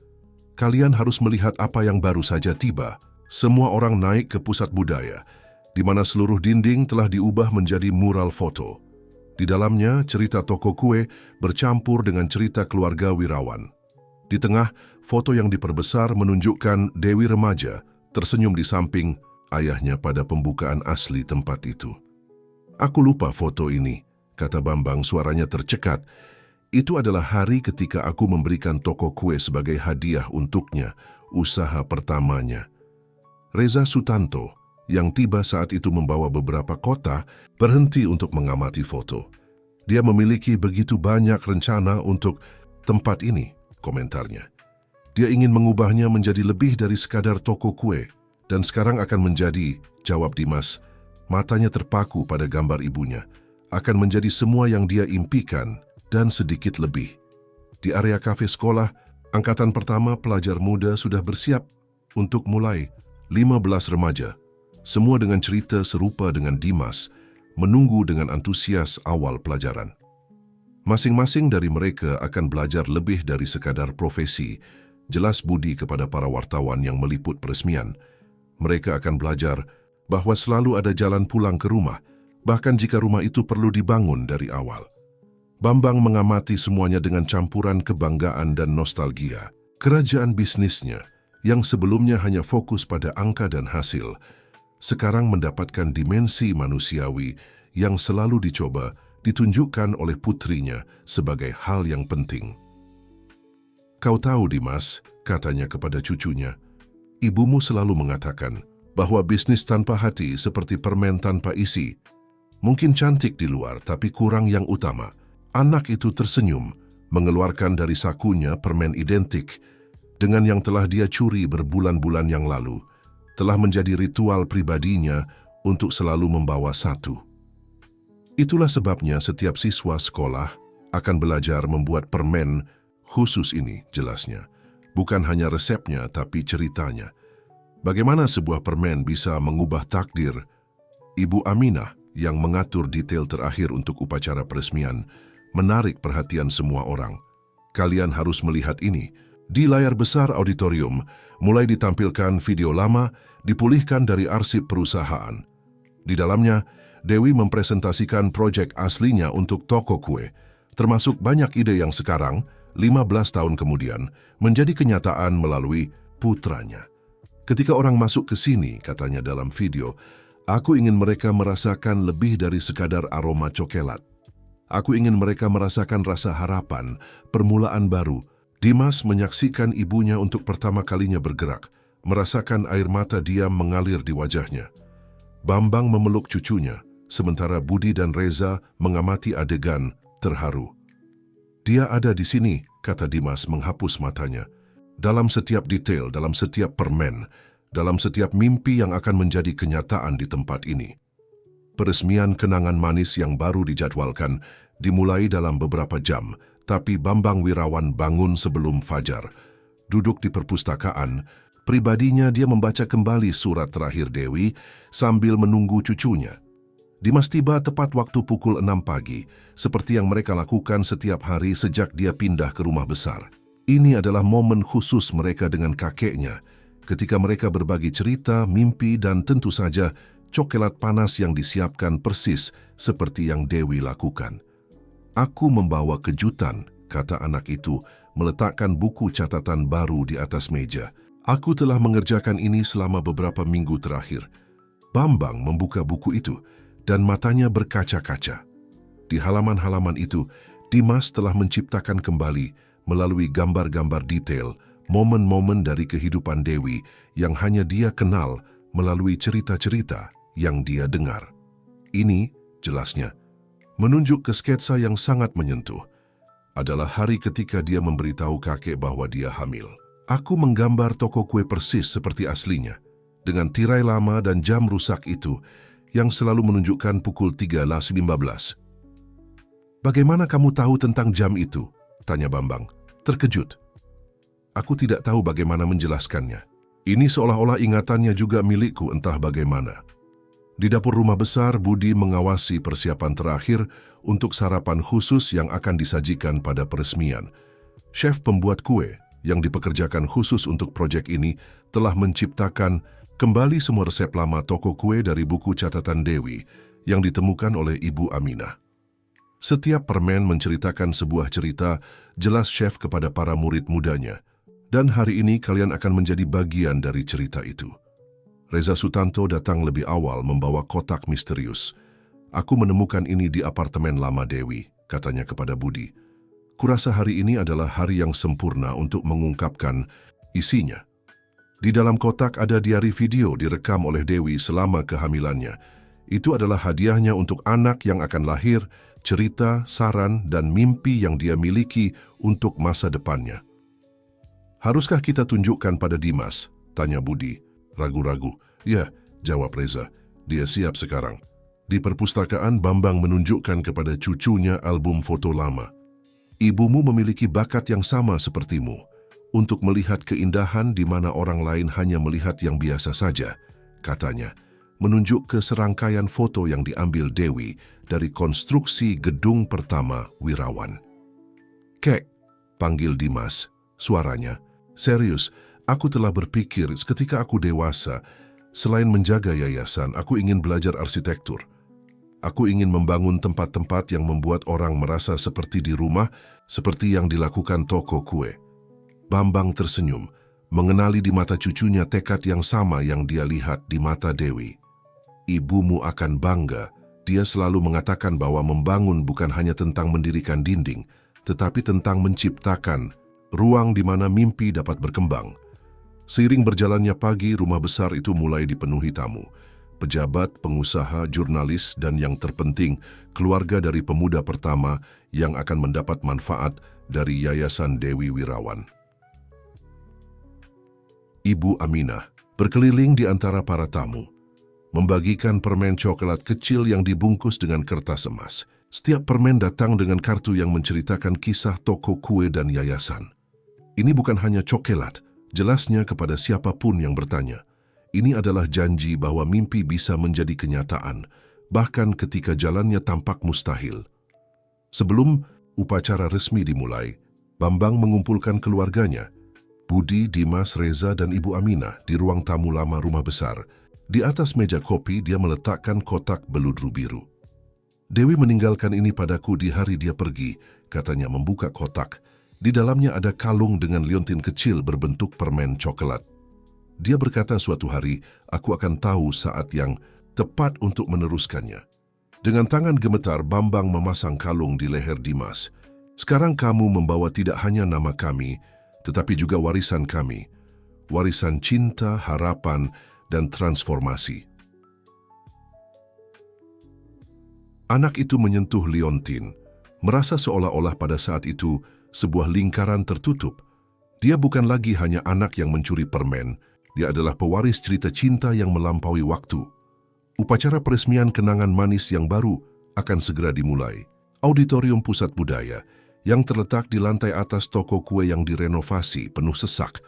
Kalian harus melihat apa yang baru saja tiba. Semua orang naik ke pusat budaya, di mana seluruh dinding telah diubah menjadi mural foto. Di dalamnya, cerita toko kue bercampur dengan cerita keluarga Wirawan. Di tengah, foto yang diperbesar menunjukkan Dewi remaja tersenyum di samping ayahnya pada pembukaan asli tempat itu. Aku lupa foto ini, kata Bambang, suaranya tercekat. Itu adalah hari ketika aku memberikan toko kue sebagai hadiah untuknya, usaha pertamanya. Reza Sutanto, yang tiba saat itu membawa beberapa kotak, berhenti untuk mengamati foto. Dia memiliki begitu banyak rencana untuk tempat ini, komentarnya. Dia ingin mengubahnya menjadi lebih dari sekadar toko kue, dan sekarang akan menjadi, jawab Dimas, matanya terpaku pada gambar ibunya, akan menjadi semua yang dia impikan dan sedikit lebih. Di area kafe sekolah, angkatan pertama pelajar muda sudah bersiap untuk mulai. 15 remaja, semua dengan cerita serupa dengan Dimas, menunggu dengan antusias awal pelajaran. Masing-masing dari mereka akan belajar lebih dari sekadar profesi, jelas Budi kepada para wartawan yang meliput peresmian. Mereka akan belajar bahwa selalu ada jalan pulang ke rumah, bahkan jika rumah itu perlu dibangun dari awal. Bambang mengamati semuanya dengan campuran kebanggaan dan nostalgia. Kerajaan bisnisnya, yang sebelumnya hanya fokus pada angka dan hasil, sekarang mendapatkan dimensi manusiawi yang selalu dicoba ditunjukkan oleh putrinya sebagai hal yang penting. Kau tahu Dimas, katanya kepada cucunya, ibumu selalu mengatakan bahwa bisnis tanpa hati seperti permen tanpa isi. Mungkin cantik di luar, tapi kurang yang utama. Anak itu tersenyum, mengeluarkan dari sakunya permen identik dengan yang telah dia curi berbulan-bulan yang lalu. Telah menjadi ritual pribadinya untuk selalu membawa satu. Itulah sebabnya setiap siswa sekolah akan belajar membuat permen khusus ini, jelasnya. Bukan hanya resepnya, tapi ceritanya. Bagaimana sebuah permen bisa mengubah takdir? Ibu Aminah yang mengatur detail terakhir untuk upacara peresmian menarik perhatian semua orang. Kalian harus melihat ini. Di layar besar auditorium, mulai ditampilkan video lama dipulihkan dari arsip perusahaan. Di dalamnya, Dewi mempresentasikan proyek aslinya untuk toko kue, termasuk banyak ide yang sekarang, 15 tahun kemudian, menjadi kenyataan melalui putranya. Ketika orang masuk ke sini, katanya dalam video, aku ingin mereka merasakan lebih dari sekadar aroma coklat. Aku ingin mereka merasakan rasa harapan, permulaan baru. Dimas menyaksikan ibunya untuk pertama kalinya bergerak, merasakan air mata diam mengalir di wajahnya. Bambang memeluk cucunya, sementara Budi dan Reza mengamati adegan terharu. Dia ada di sini, kata Dimas menghapus matanya. Dalam setiap detail, dalam setiap permen, dalam setiap mimpi yang akan menjadi kenyataan di tempat ini. Peresmian kenangan manis yang baru dijadwalkan dimulai dalam beberapa jam, tapi Bambang Wirawan bangun sebelum fajar. Duduk di perpustakaan, pribadinya dia membaca kembali surat terakhir Dewi sambil menunggu cucunya. Dimas tiba tepat waktu pukul 6 pagi, seperti yang mereka lakukan setiap hari sejak dia pindah ke rumah besar. Ini adalah momen khusus mereka dengan kakeknya, ketika mereka berbagi cerita, mimpi, dan tentu saja coklat panas yang disiapkan persis seperti yang Dewi lakukan. Aku membawa kejutan, kata anak itu, meletakkan buku catatan baru di atas meja. Aku telah mengerjakan ini selama beberapa minggu terakhir. Bambang membuka buku itu, dan matanya berkaca-kaca. Di halaman-halaman itu, Dimas telah menciptakan kembali, melalui gambar-gambar detail, momen-momen dari kehidupan Dewi yang hanya dia kenal melalui cerita-cerita yang dia dengar. Ini, jelasnya, menunjuk ke sketsa yang sangat menyentuh. Adalah hari ketika dia memberitahu kakek bahwa dia hamil. Aku menggambar toko kue persis seperti aslinya, dengan tirai lama dan jam rusak itu, yang selalu menunjukkan pukul 13.15. Bagaimana kamu tahu tentang jam itu? Tanya Bambang, terkejut. Aku tidak tahu bagaimana menjelaskannya. Ini seolah-olah ingatannya juga milikku entah bagaimana. Di dapur rumah besar, Budi mengawasi persiapan terakhir untuk sarapan khusus yang akan disajikan pada peresmian. Chef pembuat kue yang dipekerjakan khusus untuk proyek ini telah menciptakan kembali semua resep lama toko kue dari buku catatan Dewi yang ditemukan oleh Ibu Aminah. Setiap permen menceritakan sebuah cerita, jelas chef kepada para murid mudanya. Dan hari ini kalian akan menjadi bagian dari cerita itu. Reza Sutanto datang lebih awal membawa kotak misterius. Aku menemukan ini di apartemen lama Dewi, katanya kepada Budi. Kurasa hari ini adalah hari yang sempurna untuk mengungkapkan isinya. Di dalam kotak ada diari video direkam oleh Dewi selama kehamilannya. Itu adalah hadiahnya untuk anak yang akan lahir, cerita, saran, dan mimpi yang dia miliki untuk masa depannya. Haruskah kita tunjukkan pada Dimas? Tanya Budi. Ragu-ragu. Ya, jawab Reza. Dia siap sekarang. Di perpustakaan, Bambang menunjukkan kepada cucunya album foto lama. Ibumu memiliki bakat yang sama sepertimu, untuk melihat keindahan di mana orang lain hanya melihat yang biasa saja, katanya, menunjuk ke serangkaian foto yang diambil Dewi dari konstruksi gedung pertama Wirawan. Kek, panggil Dimas, suaranya. Serius, aku telah berpikir ketika aku dewasa, selain menjaga yayasan, aku ingin belajar arsitektur. Aku ingin membangun tempat-tempat yang membuat orang merasa seperti di rumah, seperti yang dilakukan toko kue. Bambang tersenyum, mengenali di mata cucunya tekad yang sama yang dia lihat di mata Dewi. Ibumu akan bangga. Dia selalu mengatakan bahwa membangun bukan hanya tentang mendirikan dinding, tetapi tentang menciptakan ruang di mana mimpi dapat berkembang. Seiring berjalannya pagi, rumah besar itu mulai dipenuhi tamu. Pejabat, pengusaha, jurnalis, dan yang terpenting, keluarga dari pemuda pertama yang akan mendapat manfaat dari Yayasan Dewi Wirawan. Ibu Aminah berkeliling di antara para tamu, membagikan permen coklat kecil yang dibungkus dengan kertas emas. Setiap permen datang dengan kartu yang menceritakan kisah toko kue dan yayasan. Ini bukan hanya coklat, jelasnya kepada siapapun yang bertanya. Ini adalah janji bahwa mimpi bisa menjadi kenyataan, bahkan ketika jalannya tampak mustahil. Sebelum upacara resmi dimulai, Bambang mengumpulkan keluarganya, Budi, Dimas, Reza, dan Ibu Aminah di ruang tamu lama rumah besar. Di atas meja kopi, dia meletakkan kotak beludru biru. Dewi meninggalkan ini padaku di hari dia pergi, katanya membuka kotak. Di dalamnya ada kalung dengan liontin kecil berbentuk permen coklat. Dia berkata suatu hari, aku akan tahu saat yang tepat untuk meneruskannya. Dengan tangan gemetar, Bambang memasang kalung di leher Dimas. Sekarang kamu membawa tidak hanya nama kami, tetapi juga warisan kami. Warisan cinta, harapan, dan transformasi. Anak itu menyentuh liontin, merasa seolah-olah pada saat itu sebuah lingkaran tertutup. Dia bukan lagi hanya anak yang mencuri permen, dia adalah pewaris cerita cinta yang melampaui waktu. Upacara peresmian kenangan manis yang baru akan segera dimulai. Auditorium Pusat Budaya yang terletak di lantai atas toko kue yang direnovasi penuh sesak.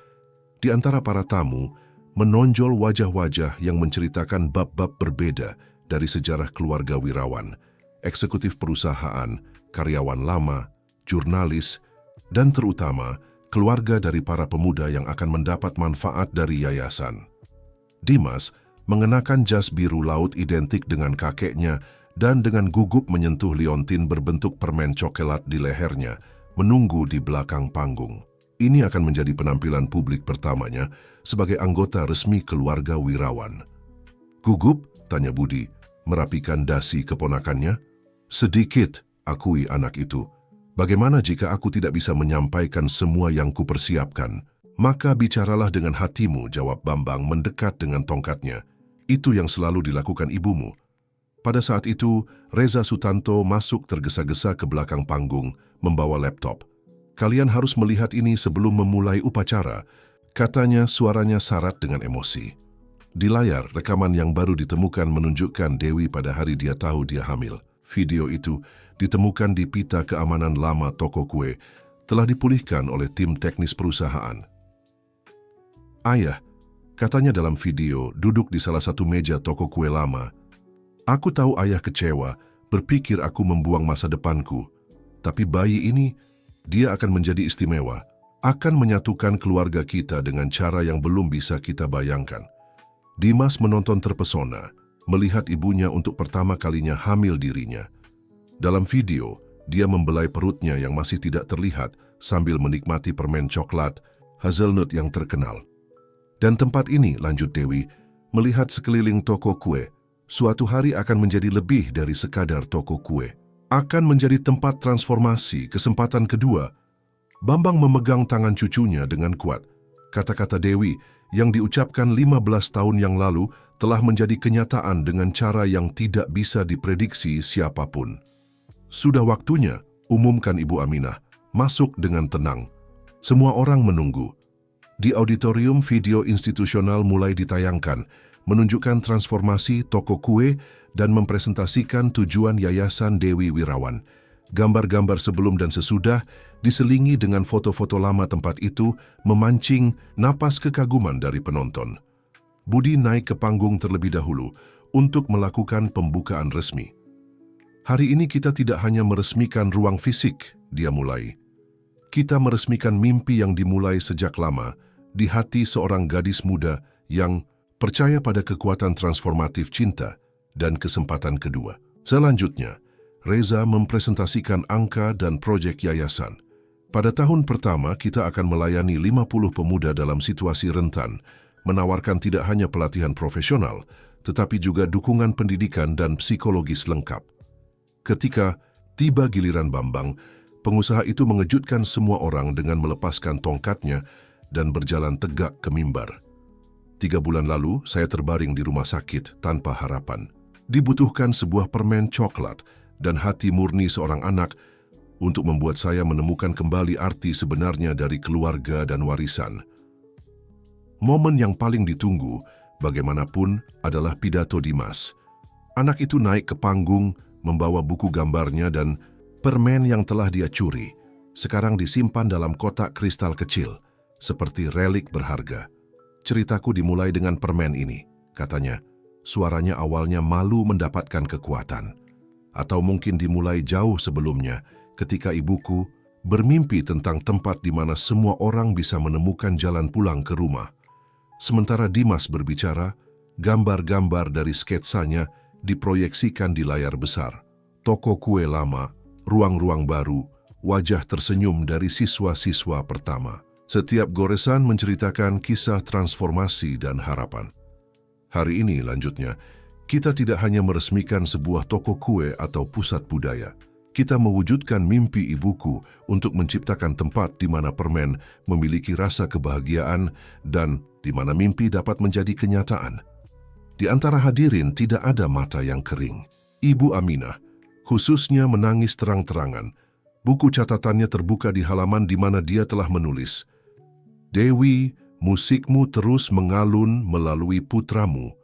Di antara para tamu, menonjol wajah-wajah yang menceritakan bab-bab berbeda dari sejarah keluarga Wirawan, eksekutif perusahaan, karyawan lama, jurnalis, dan terutama keluarga dari para pemuda yang akan mendapat manfaat dari yayasan. Dimas mengenakan jas biru laut identik dengan kakeknya dan dengan gugup menyentuh liontin berbentuk permen coklat di lehernya, menunggu di belakang panggung. Ini akan menjadi penampilan publik pertamanya sebagai anggota resmi keluarga Wirawan. Gugup? Tanya Budi, merapikan dasi keponakannya. Sedikit, akui anak itu. Bagaimana jika aku tidak bisa menyampaikan semua yang kupersiapkan? Maka bicaralah dengan hatimu, jawab Bambang mendekat dengan tongkatnya. Itu yang selalu dilakukan ibumu. Pada saat itu, Reza Sutanto masuk tergesa-gesa ke belakang panggung, membawa laptop. Kalian harus melihat ini sebelum memulai upacara, katanya suaranya syarat dengan emosi. Di layar, rekaman yang baru ditemukan menunjukkan Dewi pada hari dia tahu dia hamil. Video itu ditemukan di pita keamanan lama toko kue, telah dipulihkan oleh tim teknis perusahaan. Ayah, katanya dalam video, duduk di salah satu meja toko kue lama. Aku tahu ayah kecewa, berpikir aku membuang masa depanku. Tapi bayi ini, dia akan menjadi istimewa, akan menyatukan keluarga kita dengan cara yang belum bisa kita bayangkan. Dimas menonton terpesona, melihat ibunya untuk pertama kalinya hamil dirinya. Dalam video, dia membelai perutnya yang masih tidak terlihat sambil menikmati permen coklat hazelnut yang terkenal. Dan tempat ini, lanjut Dewi, melihat sekeliling toko kue, suatu hari akan menjadi lebih dari sekadar toko kue. Akan menjadi tempat transformasi, kesempatan kedua. Bambang memegang tangan cucunya dengan kuat. Kata-kata Dewi yang diucapkan 15 tahun yang lalu telah menjadi kenyataan dengan cara yang tidak bisa diprediksi siapapun. Sudah waktunya, umumkan Ibu Aminah, masuk dengan tenang. Semua orang menunggu. Di auditorium, video institusional mulai ditayangkan, menunjukkan transformasi toko kue dan mempresentasikan tujuan Yayasan Dewi Wirawan. Gambar-gambar sebelum dan sesudah diselingi dengan foto-foto lama tempat itu memancing napas kekaguman dari penonton. Budi naik ke panggung terlebih dahulu untuk melakukan pembukaan resmi. Hari ini kita tidak hanya meresmikan ruang fisik, dia mulai. Kita meresmikan mimpi yang dimulai sejak lama di hati seorang gadis muda yang percaya pada kekuatan transformatif cinta dan kesempatan kedua. Selanjutnya, Reza mempresentasikan angka dan proyek yayasan. Pada tahun pertama, kita akan melayani 50 pemuda dalam situasi rentan, menawarkan tidak hanya pelatihan profesional, tetapi juga dukungan pendidikan dan psikologis lengkap. Ketika tiba giliran Bambang, Pengusaha itu mengejutkan semua orang dengan melepaskan tongkatnya dan berjalan tegak ke mimbar. 3 bulan lalu, saya terbaring di rumah sakit tanpa harapan. Dibutuhkan sebuah permen coklat dan hati murni seorang anak untuk membuat saya menemukan kembali arti sebenarnya dari keluarga dan warisan. Momen yang paling ditunggu, bagaimanapun, adalah pidato Dimas. Anak itu naik ke panggung, membawa buku gambarnya dan permen yang telah dia curi. Sekarang disimpan dalam kotak kristal kecil, seperti relik berharga. Ceritaku dimulai dengan permen ini, katanya. Suaranya awalnya malu mendapatkan kekuatan. Atau mungkin dimulai jauh sebelumnya, ketika ibuku bermimpi tentang tempat di mana semua orang bisa menemukan jalan pulang ke rumah. Sementara Dimas berbicara, gambar-gambar dari sketsanya diproyeksikan di layar besar. Toko kue lama, ruang-ruang baru, wajah tersenyum dari siswa-siswa pertama. Setiap goresan menceritakan kisah transformasi dan harapan. Hari ini, lanjutnya, kita tidak hanya meresmikan sebuah toko kue atau pusat budaya. Kita mewujudkan mimpi ibuku untuk menciptakan tempat di mana permen memiliki rasa kebahagiaan dan di mana mimpi dapat menjadi kenyataan. Di antara hadirin tidak ada mata yang kering. Ibu Aminah, khususnya, menangis terang-terangan. Buku catatannya terbuka di halaman di mana dia telah menulis, "Dewi, musikmu terus mengalun melalui putramu."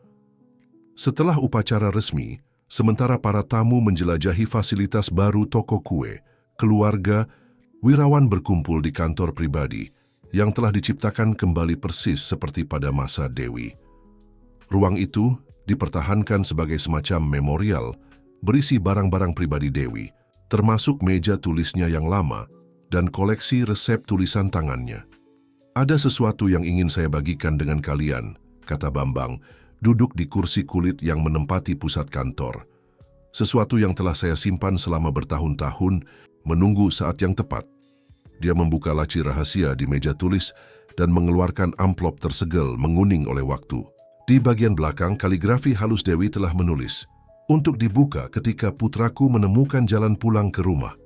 Setelah upacara resmi, sementara para tamu menjelajahi fasilitas baru toko kue, keluarga, Wirawan berkumpul di kantor pribadi yang telah diciptakan kembali persis seperti pada masa Dewi. Ruang itu dipertahankan sebagai semacam memorial, berisi barang-barang pribadi Dewi, termasuk meja tulisnya yang lama dan koleksi resep tulisan tangannya. "Ada sesuatu yang ingin saya bagikan dengan kalian," kata Bambang, duduk di kursi kulit yang menempati pusat kantor. "Sesuatu yang telah saya simpan selama bertahun-tahun, menunggu saat yang tepat." Dia membuka laci rahasia di meja tulis dan mengeluarkan amplop tersegel menguning oleh waktu. Di bagian belakang, kaligrafi halus Dewi telah menulis, "Untuk dibuka ketika putraku menemukan jalan pulang ke rumah."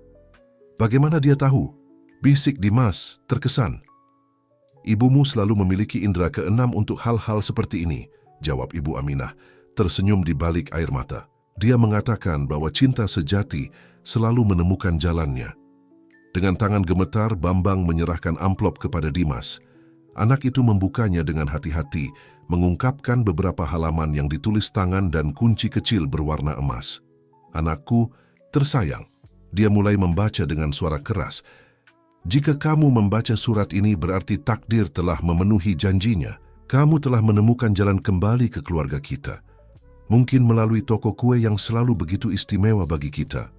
"Bagaimana dia tahu?" bisik Dimas, terkesan. "Ibumu selalu memiliki indera keenam untuk hal-hal seperti ini," jawab Ibu Aminah, tersenyum di balik air mata. "Dia mengatakan bahwa cinta sejati selalu menemukan jalannya." Dengan tangan gemetar, Bambang menyerahkan amplop kepada Dimas. Anak itu membukanya dengan hati-hati, mengungkapkan beberapa halaman yang ditulis tangan dan kunci kecil berwarna emas. "Anakku tersayang," dia mulai membaca dengan suara keras. "Jika kamu membaca surat ini berarti takdir telah memenuhi janjinya. Kamu telah menemukan jalan kembali ke keluarga kita. Mungkin melalui toko kue yang selalu begitu istimewa bagi kita."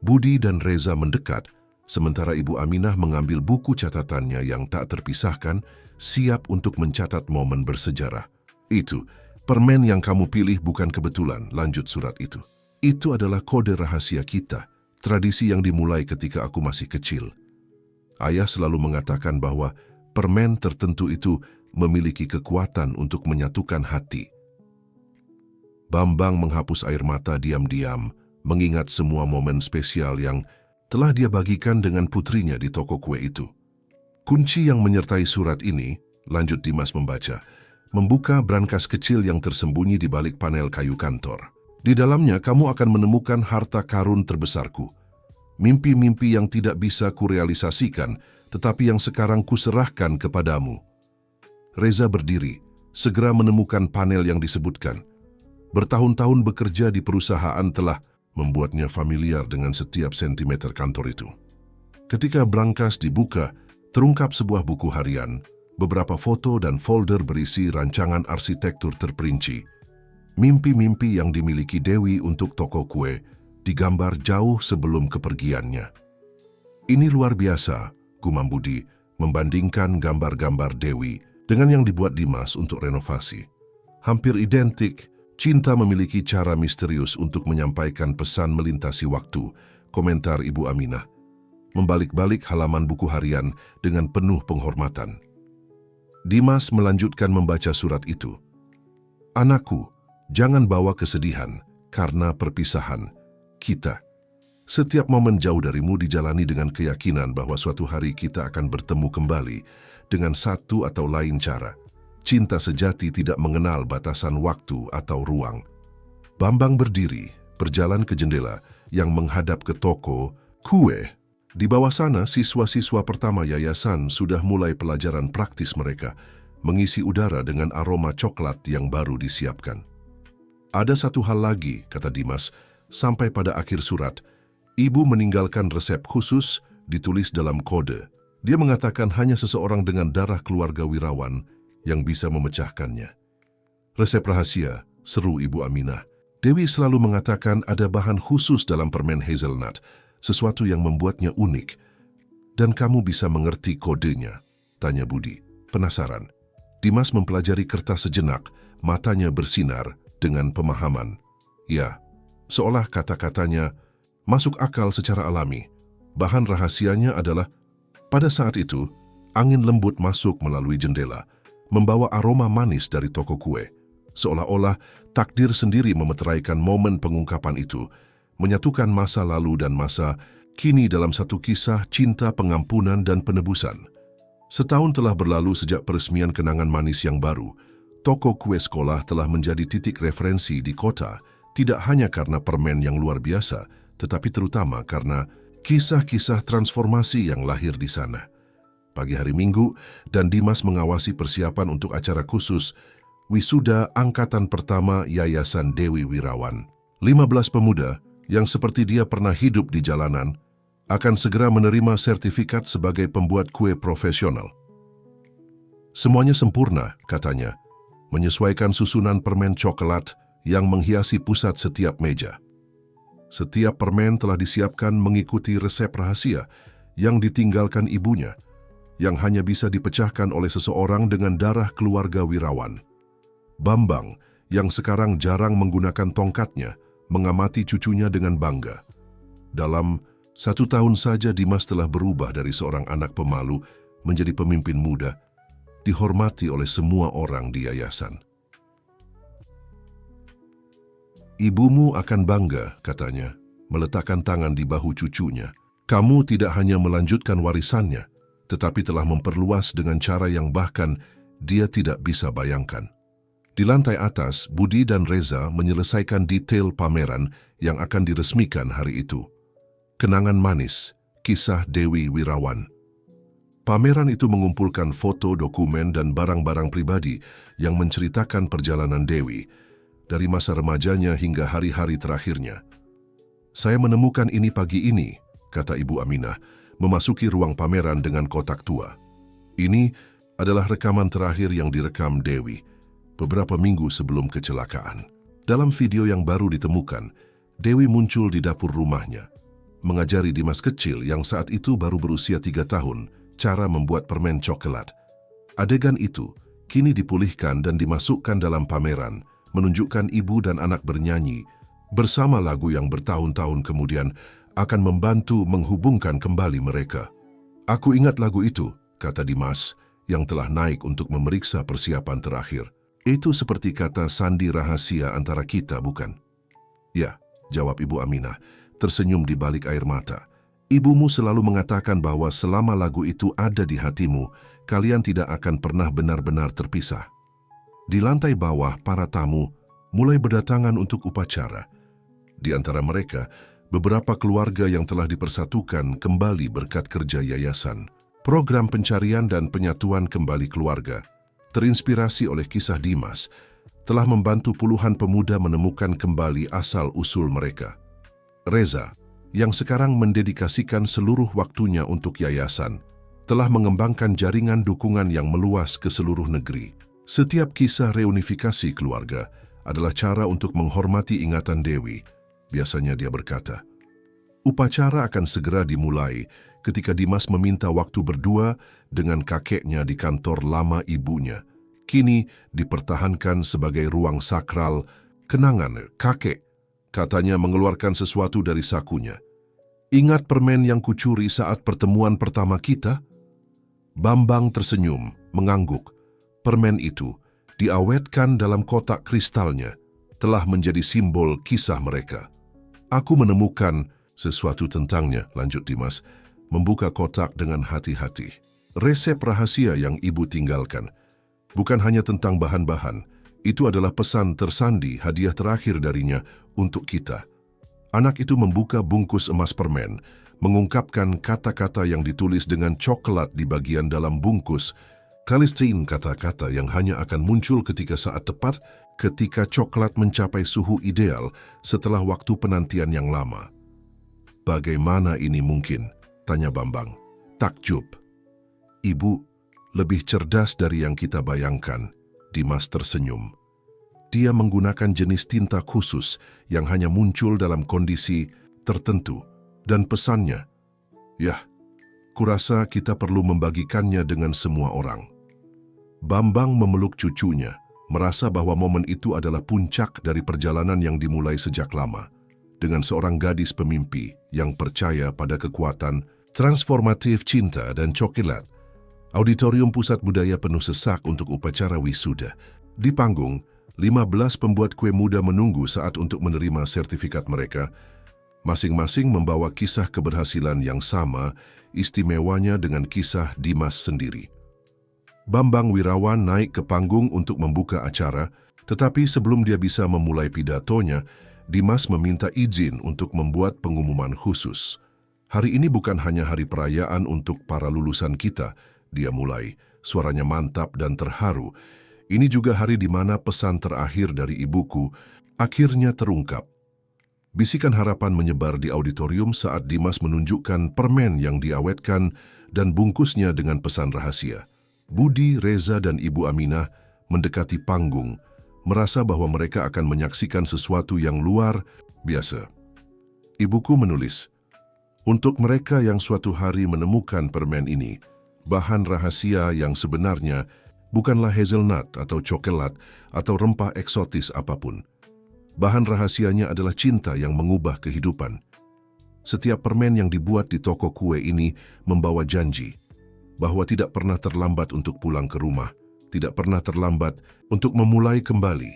Budi dan Reza mendekat, sementara Ibu Aminah mengambil buku catatannya yang tak terpisahkan, siap untuk mencatat momen bersejarah. "Itu, permen yang kamu pilih bukan kebetulan," lanjut surat itu. "Itu adalah kode rahasia kita, tradisi yang dimulai ketika aku masih kecil. Ayah selalu mengatakan bahwa permen tertentu itu memiliki kekuatan untuk menyatukan hati." Bambang menghapus air mata diam-diam, mengingat semua momen spesial yang telah dia bagikan dengan putrinya di toko kue itu. "Kunci yang menyertai surat ini," lanjut Dimas membaca, "membuka brankas kecil yang tersembunyi di balik panel kayu kantor. Di dalamnya kamu akan menemukan harta karun terbesarku. Mimpi-mimpi yang tidak bisa kurealisasikan, tetapi yang sekarang kuserahkan kepadamu." Reza berdiri, segera menemukan panel yang disebutkan. Bertahun-tahun bekerja di perusahaan telah membuatnya familiar dengan setiap sentimeter kantor itu. Ketika brankas dibuka, terungkap sebuah buku harian, beberapa foto dan folder berisi rancangan arsitektur terperinci. Mimpi-mimpi yang dimiliki Dewi untuk toko kue digambar jauh sebelum kepergiannya. "Ini luar biasa," gumam Budi, membandingkan gambar-gambar Dewi dengan yang dibuat Dimas untuk renovasi. "Hampir identik. Cinta memiliki cara misterius untuk menyampaikan pesan melintasi waktu," komentar Ibu Aminah, membalik-balik halaman buku harian dengan penuh penghormatan. Dimas melanjutkan membaca surat itu. "Anakku, jangan bawa kesedihan karena perpisahan. Kita Setiap momen jauh darimu dijalani dengan keyakinan bahwa suatu hari kita akan bertemu kembali dengan satu atau lain cara. Cinta sejati tidak mengenal batasan waktu atau ruang. Bambang berdiri, berjalan ke jendela yang menghadap ke toko kue. Di bawah sana, siswa-siswa pertama yayasan sudah mulai pelajaran praktis mereka, mengisi udara dengan aroma coklat yang baru disiapkan. Ada satu hal lagi, kata Dimas, sampai pada akhir surat. Ibu meninggalkan resep khusus ditulis dalam kode. Dia mengatakan hanya seseorang dengan darah keluarga Wirawan yang bisa memecahkannya. Resep rahasia, seru Ibu Aminah. Dewi selalu mengatakan ada bahan khusus dalam permen hazelnut, sesuatu yang membuatnya unik. Dan kamu bisa mengerti kodenya, tanya Budi, penasaran. Dimas mempelajari kertas sejenak, matanya bersinar dengan pemahaman. Ya, seolah kata-katanya masuk akal secara alami. Bahan rahasianya adalah, pada saat itu, angin lembut masuk melalui jendela, membawa aroma manis dari toko kue. Seolah-olah takdir sendiri memeteraikan momen pengungkapan itu, menyatukan masa lalu dan masa kini dalam satu kisah cinta, pengampunan, dan penebusan. Setahun telah berlalu sejak peresmian kenangan manis yang baru. Toko kue sekolah telah menjadi titik referensi di kota, tidak hanya karena permen yang luar biasa, tetapi terutama karena kisah-kisah transformasi yang lahir di sana. Pagi hari Minggu, dan Dimas mengawasi persiapan untuk acara khusus wisuda angkatan pertama Yayasan Dewi Wirawan. 15 pemuda yang seperti dia pernah hidup di jalanan akan segera menerima sertifikat sebagai pembuat kue profesional. Semuanya sempurna, katanya, menyesuaikan susunan permen coklat yang menghiasi pusat setiap meja. Setiap permen telah disiapkan mengikuti resep rahasia yang ditinggalkan ibunya, yang hanya bisa dipecahkan oleh seseorang dengan darah keluarga Wirawan. Bambang, yang sekarang jarang menggunakan tongkatnya, mengamati cucunya dengan bangga. Dalam 1 tahun saja Dimas telah berubah dari seorang anak pemalu menjadi pemimpin muda, dihormati oleh semua orang di yayasan. Ibumu akan bangga, katanya, meletakkan tangan di bahu cucunya. Kamu tidak hanya melanjutkan warisannya, tetapi telah memperluas dengan cara yang bahkan dia tidak bisa bayangkan. Di lantai atas, Budi dan Reza menyelesaikan detail pameran yang akan diresmikan hari itu. Kenangan manis, kisah Dewi Wirawan. Pameran itu mengumpulkan foto, dokumen, dan barang-barang pribadi yang menceritakan perjalanan Dewi, dari masa remajanya hingga hari-hari terakhirnya. Saya menemukan ini pagi ini, kata Ibu Aminah, memasuki ruang pameran dengan kotak tua. Ini adalah rekaman terakhir yang direkam Dewi, beberapa minggu sebelum kecelakaan. Dalam video yang baru ditemukan, Dewi muncul di dapur rumahnya, mengajari Dimas kecil yang saat itu baru berusia 3 tahun, cara membuat permen coklat. Adegan itu kini dipulihkan dan dimasukkan dalam pameran, menunjukkan ibu dan anak bernyanyi bersama lagu yang bertahun-tahun kemudian akan membantu menghubungkan kembali mereka. Aku ingat lagu itu, kata Dimas, yang telah naik untuk memeriksa persiapan terakhir. Itu seperti kata sandi rahasia antara kita, bukan? Ya, jawab Ibu Aminah, tersenyum di balik air mata. Ibumu selalu mengatakan bahwa selama lagu itu ada di hatimu, kalian tidak akan pernah benar-benar terpisah. Di lantai bawah, para tamu mulai berdatangan untuk upacara. Di antara mereka, beberapa keluarga yang telah dipersatukan kembali berkat kerja yayasan. Program pencarian dan penyatuan kembali keluarga, terinspirasi oleh kisah Dimas, telah membantu puluhan pemuda menemukan kembali asal-usul mereka. Reza, yang sekarang mendedikasikan seluruh waktunya untuk yayasan, telah mengembangkan jaringan dukungan yang meluas ke seluruh negeri. Setiap kisah reunifikasi keluarga adalah cara untuk menghormati ingatan Dewi. Biasanya dia berkata, upacara akan segera dimulai ketika Dimas meminta waktu berdua dengan kakeknya di kantor lama ibunya. Kini dipertahankan sebagai ruang sakral kenangan kakek, katanya mengeluarkan sesuatu dari sakunya. Ingat permen yang kucuri saat pertemuan pertama kita? Bambang tersenyum, mengangguk. Permen itu, diawetkan dalam kotak kristalnya, telah menjadi simbol kisah mereka. Aku menemukan Sesuatu tentangnya, lanjut Dimas, membuka kotak dengan hati-hati. Resep rahasia yang ibu tinggalkan. Bukan hanya tentang bahan-bahan, itu adalah pesan tersandi hadiah terakhir darinya untuk kita. Anak itu membuka bungkus emas permen, mengungkapkan kata-kata yang ditulis dengan coklat di bagian dalam bungkus. Kalistin kata-kata yang hanya akan muncul ketika saat tepat, ketika coklat mencapai suhu ideal setelah waktu penantian yang lama. Bagaimana ini mungkin? Tanya Bambang. Takjub. Ibu, lebih cerdas dari yang kita bayangkan. Dimas tersenyum. Dia menggunakan jenis tinta khusus yang hanya muncul dalam kondisi tertentu. Dan pesannya, "Yah, kurasa kita perlu membagikannya dengan semua orang." Bambang memeluk cucunya, merasa bahwa momen itu adalah puncak dari perjalanan yang dimulai sejak lama. Dengan seorang gadis pemimpi yang percaya pada kekuatan transformatif cinta dan coklat. Auditorium Pusat Budaya penuh sesak untuk upacara wisuda. Di panggung, 15 pembuat kue muda menunggu saat untuk menerima sertifikat mereka. Masing-masing membawa kisah keberhasilan yang sama, istimewanya dengan kisah Dimas sendiri. Bambang Wirawan naik ke panggung untuk membuka acara, tetapi sebelum dia bisa memulai pidatonya, Dimas meminta izin untuk membuat pengumuman khusus. Hari ini bukan hanya hari perayaan untuk para lulusan kita, dia mulai, suaranya mantap dan terharu. Ini juga hari di mana pesan terakhir dari ibuku akhirnya terungkap. Bisikan harapan menyebar di auditorium saat Dimas menunjukkan permen yang diawetkan dan bungkusnya dengan pesan rahasia. Budi, Reza, dan Ibu Aminah mendekati panggung, merasa bahwa mereka akan menyaksikan sesuatu yang luar biasa. Ibuku menulis, "Untuk mereka yang suatu hari menemukan permen ini, bahan rahasia yang sebenarnya bukanlah hazelnut atau coklat atau rempah eksotis apapun. Bahan rahasianya adalah cinta yang mengubah kehidupan. Setiap permen yang dibuat di toko kue ini membawa janji bahwa tidak pernah terlambat untuk pulang ke rumah, tidak pernah terlambat untuk memulai kembali.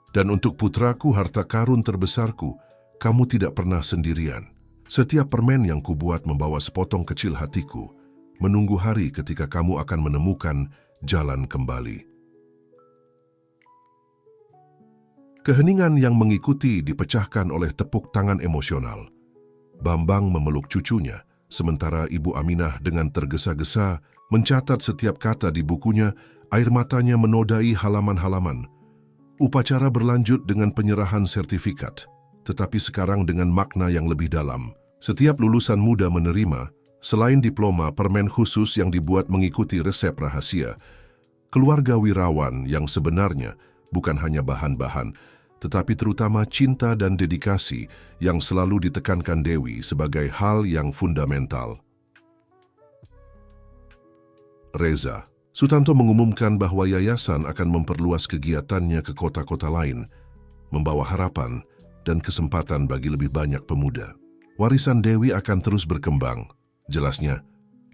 Dan untuk putraku harta karun terbesarku, kamu tidak pernah sendirian. Setiap permen yang kubuat membawa sepotong kecil hatiku, menunggu hari ketika kamu akan menemukan jalan kembali." Keheningan yang mengikuti dipecahkan oleh tepuk tangan emosional. Bambang memeluk cucunya, sementara Ibu Aminah dengan tergesa-gesa mencatat setiap kata di bukunya, air matanya menodai halaman-halaman. Upacara berlanjut dengan penyerahan sertifikat, tetapi sekarang dengan makna yang lebih dalam. Setiap lulusan muda menerima, selain diploma, permen khusus yang dibuat mengikuti resep rahasia. Keluarga Wirawan yang sebenarnya bukan hanya bahan-bahan, tetapi terutama cinta dan dedikasi yang selalu ditekankan Dewi sebagai hal yang fundamental. Reza. Sutanto mengumumkan bahwa yayasan akan memperluas kegiatannya ke kota-kota lain, membawa harapan dan kesempatan bagi lebih banyak pemuda. Warisan Dewi akan terus berkembang, jelasnya,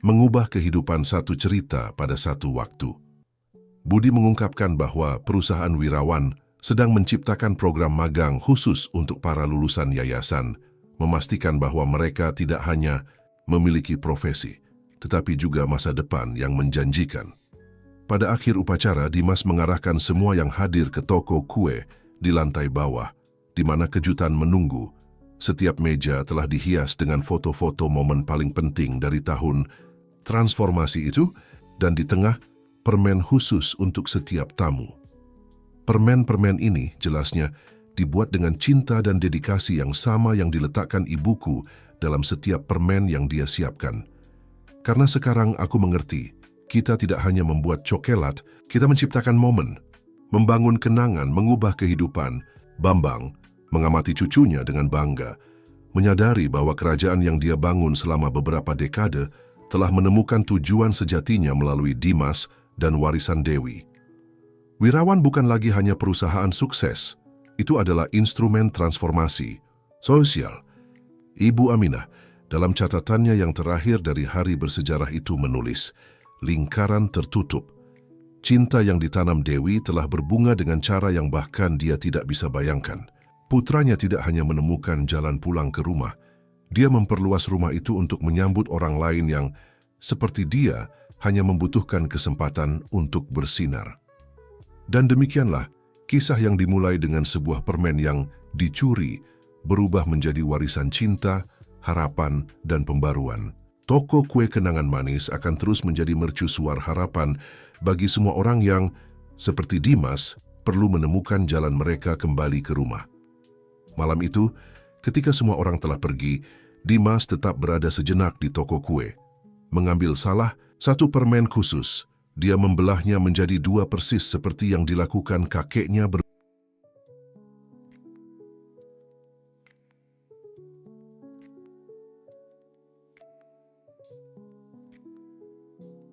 mengubah kehidupan satu cerita pada satu waktu. Budi mengungkapkan bahwa perusahaan Wirawan sedang menciptakan program magang khusus untuk para lulusan yayasan, memastikan bahwa mereka tidak hanya memiliki profesi, tetapi juga masa depan yang menjanjikan. Pada akhir upacara, Dimas mengarahkan semua yang hadir ke toko kue di lantai bawah, di mana kejutan menunggu. Setiap meja telah dihias dengan foto-foto momen paling penting dari tahun transformasi itu, dan di tengah, permen khusus untuk setiap tamu. Permen-permen ini, jelasnya, dibuat dengan cinta dan dedikasi yang sama yang diletakkan ibuku dalam setiap permen yang dia siapkan. Karena sekarang aku mengerti, kita tidak hanya membuat coklat, kita menciptakan momen, membangun kenangan, mengubah kehidupan. Bambang mengamati cucunya dengan bangga, menyadari bahwa kerajaan yang dia bangun selama beberapa dekade telah menemukan tujuan sejatinya melalui Dimas dan warisan Dewi. Wirawan bukan lagi hanya perusahaan sukses, itu adalah instrumen transformasi sosial. Ibu Aminah, dalam catatannya yang terakhir dari hari bersejarah itu menulis, lingkaran tertutup. Cinta yang ditanam Dewi telah berbunga dengan cara yang bahkan dia tidak bisa bayangkan. Putranya tidak hanya menemukan jalan pulang ke rumah, Dia memperluas rumah itu untuk menyambut orang lain yang, seperti dia, hanya membutuhkan kesempatan untuk bersinar. Dan demikianlah, kisah yang dimulai dengan sebuah permen yang dicuri berubah menjadi warisan cinta, harapan, dan pembaruan. Toko kue kenangan manis akan terus menjadi mercusuar harapan bagi semua orang yang, seperti Dimas, perlu menemukan jalan mereka kembali ke rumah. Malam itu, ketika semua orang telah pergi, Dimas tetap berada sejenak di toko kue. Mengambil salah satu permen khusus, dia membelahnya menjadi dua persis seperti yang dilakukan kakeknya